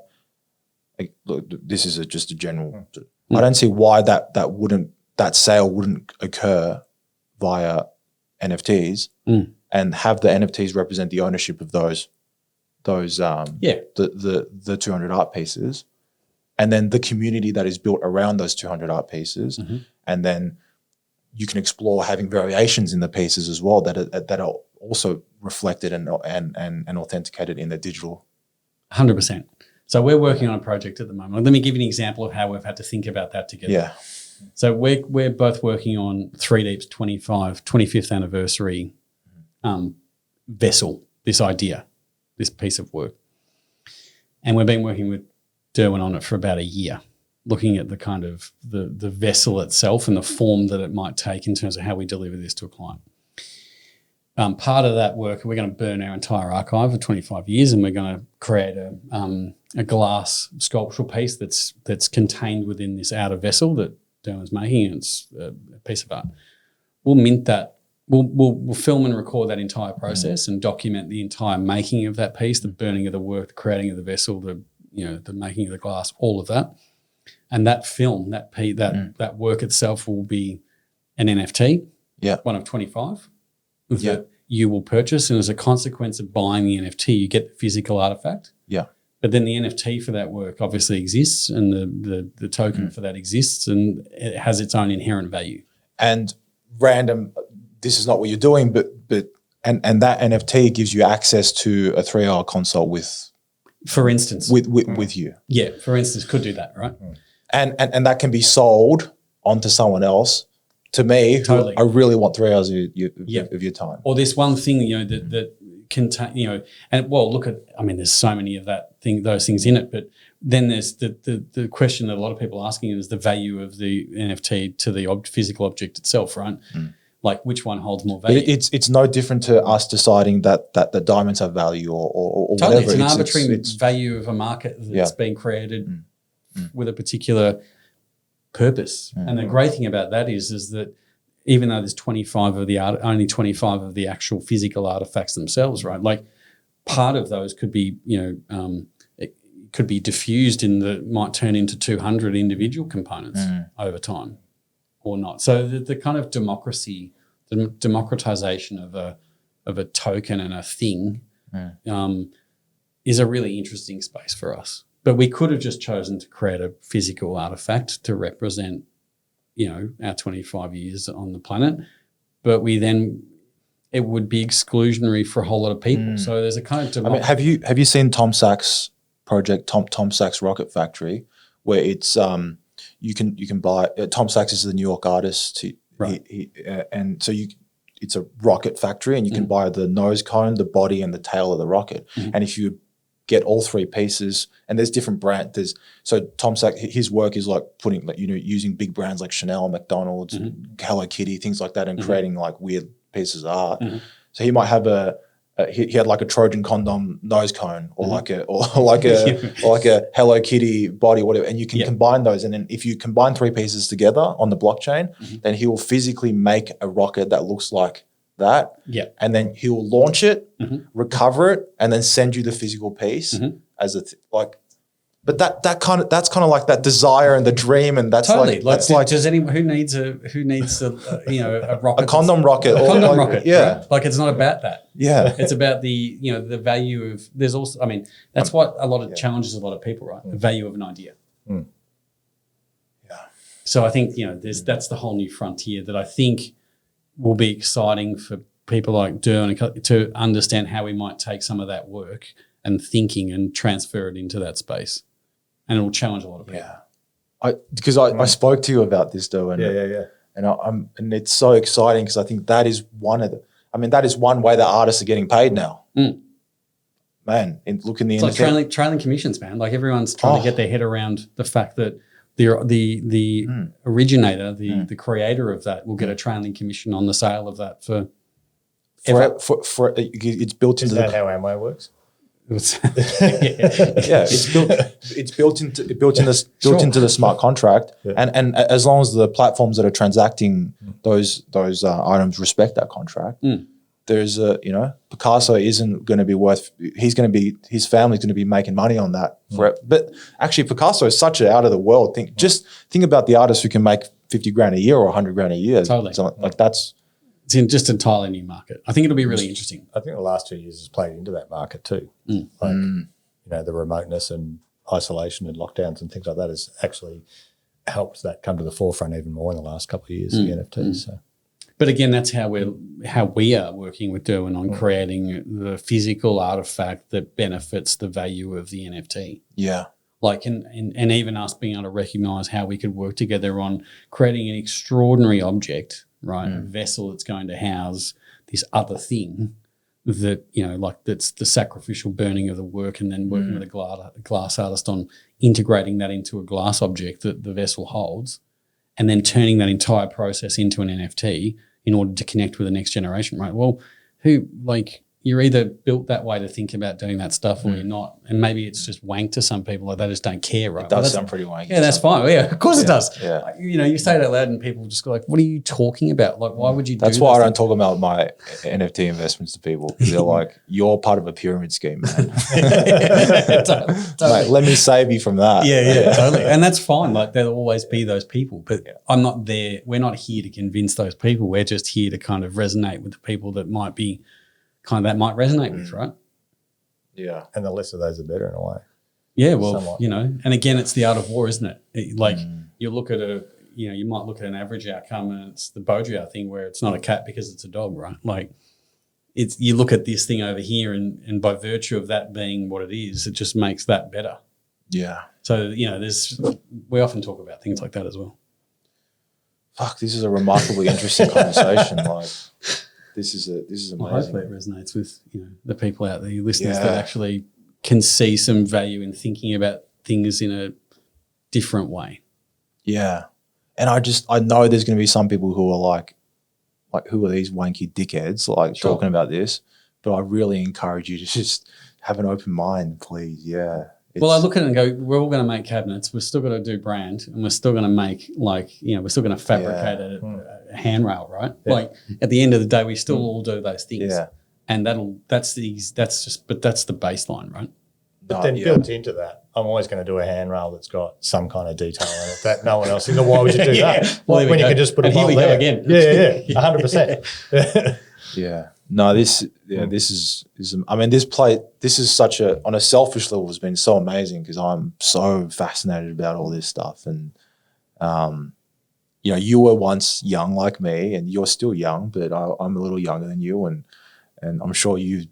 Look, this is just a general. I don't see why that sale wouldn't occur via NFTs and have the NFTs represent the ownership of the 200 art pieces, and then the community that is built around those 200 art pieces, and then you can explore having variations in the pieces as well that are also reflected and authenticated in the digital. 100%. So we're working on a project at the moment. Let me give you an example of how we've had to think about that together. Yeah. So we're both working on 3Deep's 25th anniversary vessel, this idea, this piece of work. And we've been working with Durwin on it for about a year, looking at the kind of the vessel itself and the form that it might take in terms of how we deliver this to a client. Part of that work, we're going to burn our entire archive of 25 years, and we're going to create a glass sculptural piece that's contained within this outer vessel that Durwin's making. And it's a piece of art. We'll mint that. We'll film and record that entire process and document the entire making of that piece, the burning of the work, the creating of the vessel, the making of the glass, all of that. And that film, that work itself will be an NFT, one of 25, that you will purchase. And as a consequence of buying the NFT, you get the physical artifact. Yeah. But then the NFT for that work obviously exists, and the token for that exists, and it has its own inherent value. And random, this is not what you're doing, but and that NFT gives you access to a 3-hour consult with, for instance, with you. Yeah, for instance, could do that, right? And that can be sold onto someone else. To me, Totally. I really want 3 hours of your time. Or this one thing, that contain, and look at, I mean, there's so many of those things in it, but then there's the question that a lot of people are asking is the value of the NFT to the physical object itself, right? Like which one holds more value? But it's no different to us deciding that the diamonds have value or totally. whatever. It's an arbitrary value of a market that's been created with a particular purpose. And the great thing about that is that even though there's 25 of the only 25 of the actual physical artifacts themselves, right? Like part of those could be, it could be diffused might turn into 200 individual components over time or not. So the kind of the democratization of a token and a thing is a really interesting space for us. But we could have just chosen to create a physical artifact to represent, our 25 years on the planet. But it would be exclusionary for a whole lot of people. So there's a kind of have you seen Tom Sachs' project, Tom Sachs Rocket Factory, where it's you can buy Tom Sachs is the New York artist, and so it's a rocket factory, and you can buy the nose cone, the body, and the tail of the rocket. And if you get all 3 pieces, and there's different brands. So Tom Sachs, his work is like putting, using big brands like Chanel, McDonald's, Hello Kitty, things like that, and creating like weird pieces of art. So he might have he had like a Trojan condom nose cone, or like a Hello Kitty body, whatever. And you can combine those, and then if you combine 3 pieces together on the blockchain, then he will physically make a rocket that looks like that, and then he will launch it, recover it, and then send you the physical piece as But that's kind of like that desire and the dream, and that's totally. does anyone who needs a rocket, a condom rocket, rocket, yeah, right? Like it's not about that. Yeah, it's about the the value of. There's also, I mean, that's what a lot of challenges a lot of people, right? The value of an idea. Yeah. So I think that's the whole new frontier that I think will be exciting for people like Durwin to understand how we might take some of that work and thinking and transfer it into that space, and it will challenge a lot of people. Yeah, because I spoke to you about this, Durwin. Yeah. And it's so exciting because I think that is that is one way that artists are getting paid now. Man, look in the it's like trailing commissions, man. Like everyone's trying to get their head around the fact that the originator, the creator of that will get a trailing commission on the sale of that for it's built into. Is that how Amway works? It's built into the smart contract, and as long as the platforms that are transacting those items respect that contract, there's Picasso isn't going to be worth. His family's going to be making money on that for it. But actually, Picasso is such an out of the world thing. Just think about the artists who can make $50,000 a year or $100,000 a year. Totally, so, like that's. It's in just entirely new market. I think it'll be really interesting. I think the last 2 years has played into that market too. The remoteness and isolation and lockdowns and things like that has actually helped that come to the forefront even more in the last couple of years, the NFTs. So. But again, that's how we are working with Durwin on creating the physical artifact that benefits the value of the NFT. Yeah. Like, and even us being able to recognize how we could work together on creating an extraordinary object, right? A vessel that's going to house this other thing that, that's the sacrificial burning of the work, and then working with a glass artist on integrating that into a glass object that the vessel holds, and then turning that entire process into an NFT in order to connect with the next generation, right? Well, you're either built that way to think about doing that stuff, or you're not. And maybe it's just wank to some people, like they just don't care, right? It does sound pretty wanky. Yeah, that's fine. Yeah, of course it does. Yeah. You say it out loud and people just go like, what are you talking about? Like, why would you do That's why I don't talk about my NFT investments to people. They're like, you're part of a pyramid scheme, man. Totally. Mate, let me save you from that. Yeah, totally. And that's fine. Like, there'll always be those people. But I'm not there. We're not here to convince those people. We're just here to kind of resonate with the people that might be that might resonate with, right? Yeah. And the less of those, the better in a way. Yeah, well, Somewhat. and again, it's the art of war, isn't it? Like you look at you might look at an average outcome, and it's the Baudrillard thing where it's not a cat because it's a dog, right? Like you look at this thing over here, and by virtue of that being what it is, it just makes that better. Yeah. So we often talk about things like that as well. Fuck, this is a remarkably interesting conversation. Like, this is amazing. Well, hopefully, it resonates with the people out there, listeners that actually can see some value in thinking about things in a different way. Yeah. And I know there's going to be some people who are like, who are these wanky dickheads talking about this? But I really encourage you to just have an open mind, please. Yeah. Well, I look at it and go, we're all going to make cabinets. We're still going to do brand, and we're still going to make we're still going to fabricate a handrail, right? Yeah. Like at the end of the day, we still all do those things. Yeah. And that's the baseline, right? But then built into that, I'm always going to do a handrail that's got some kind of detail in it that no one else is. Why would you do that? Well, when you can just put a bolt there. Go again. Yeah, 100%. Yeah. No, this is I mean, this is such on a selfish level has been so amazing because I'm so fascinated about all this stuff. And, you were once young like me, and you're still young, but I'm a little younger than you. And I'm sure you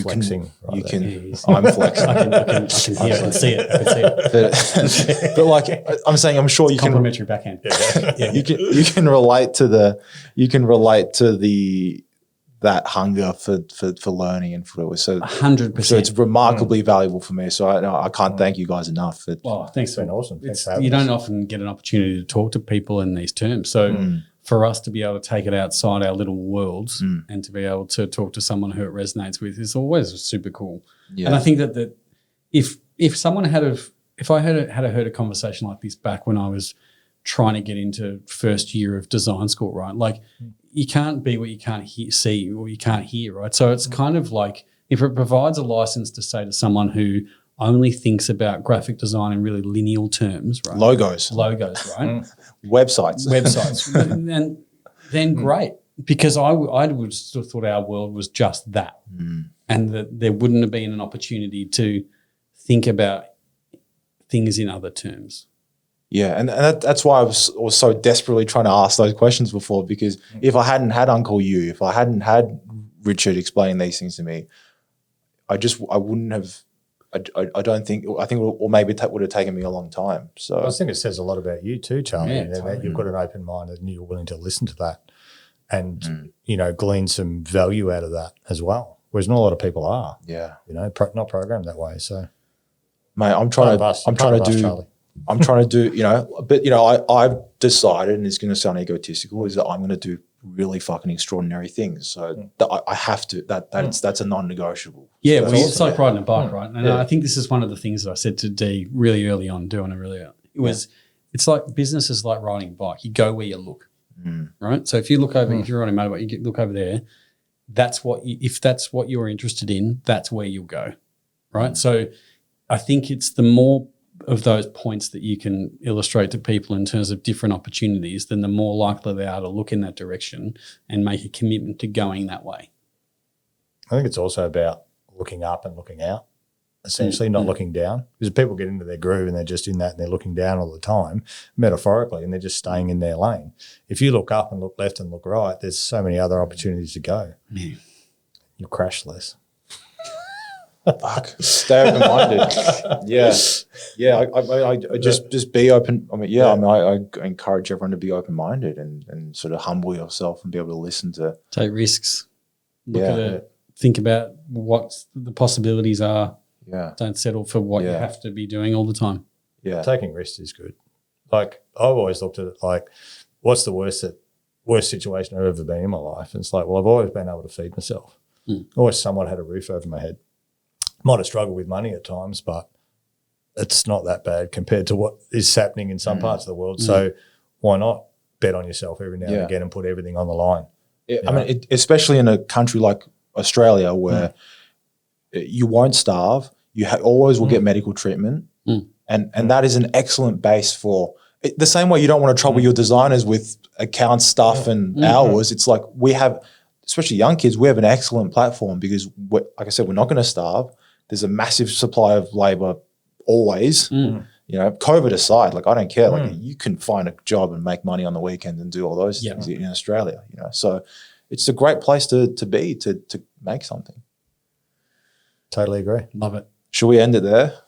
flexing, I'm flexing. I can see it. But like I'm saying, I'm sure you can complimentary backhand. Yeah. You can relate to that hunger for learning and for it. So 100%. So it's remarkably valuable for me. So I can't thank you guys enough. Thanks. It's been awesome. You don't often get an opportunity to talk to people in these terms. So for us to be able to take it outside our little worlds and to be able to talk to someone who it resonates with is always super cool. Yeah. And I think that if someone if I had heard a conversation like this back when I was trying to get into first year of design school, right? Like you can't be what you can't see or you can't hear, right? So it's kind of like if it provides a license to say to someone who only thinks about graphic design in really lineal terms, right? Logos, right? Websites. And then great, because I would still thought our world was just that, and that there wouldn't have been an opportunity to think about things in other terms. Yeah, and that's why I was so desperately trying to ask those questions before, because if I hadn't had Uncle You, if I hadn't had Richard explaining these things to me, I wouldn't have. I think maybe it would have taken me a long time. So I think it says a lot about you too, Charlie, that you've got an open mind and you're willing to listen to that and glean some value out of that as well. Whereas not a lot of people are. Yeah, not programmed that way. So, mate, I'm trying to do, but I've decided, and it's going to sound egotistical, is that I'm going to do really fucking extraordinary things. So I have to. That's a non-negotiable. Yeah, well, it's like riding a bike, right? And I think this is one of the things that I said to Dee really early on, it's like business is like riding a bike. You go where you look, right? So if you look over, if you're riding a motorbike, you look over there. If that's what you're interested in, that's where you'll go, right? So I think it's the more of those points that you can illustrate to people in terms of different opportunities, then the more likely they are to look in that direction and make a commitment to going that way. I think it's also about looking up and looking out, essentially, not looking down. Because people get into their groove and they're just in that and they're looking down all the time, metaphorically, and they're just staying in their lane. If you look up and look left and look right, there's so many other opportunities to go. Yeah. You'll crash less. Fuck. Stay open-minded. Yeah. I just be open. I encourage everyone to be open-minded and sort of humble yourself and be able to listen to. Take risks. Look at it. Think about what the possibilities are. Yeah. Don't settle for what you have to be doing all the time. Yeah. Taking risks is good. Like I've always looked at it like, what's the worst situation I've ever been in my life? And it's like, well, I've always been able to feed myself. Always somewhat had a roof over my head. Might have struggled with money at times, but it's not that bad compared to what is happening in some parts of the world. So why not bet on yourself every now and again and put everything on the line? Yeah, I mean, especially in a country like Australia where you won't starve, you always will get medical treatment, and that is an excellent base for the same way you don't want to trouble your designers with account stuff and hours. It's like we have, especially young kids, we have an excellent platform because, like I said, we're not going to starve. There's a massive supply of labour always. You know, COVID aside, like I don't care. Like you can find a job and make money on the weekend and do all those things in Australia. You know, so it's a great place to be to make something. Totally agree. Love it. Should we end it there?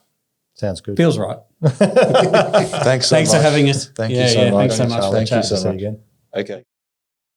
Sounds good. Feels right. Thanks so much. Thanks for having us. Thank you so much. Thanks so much. Thank you so See you much. again. Okay.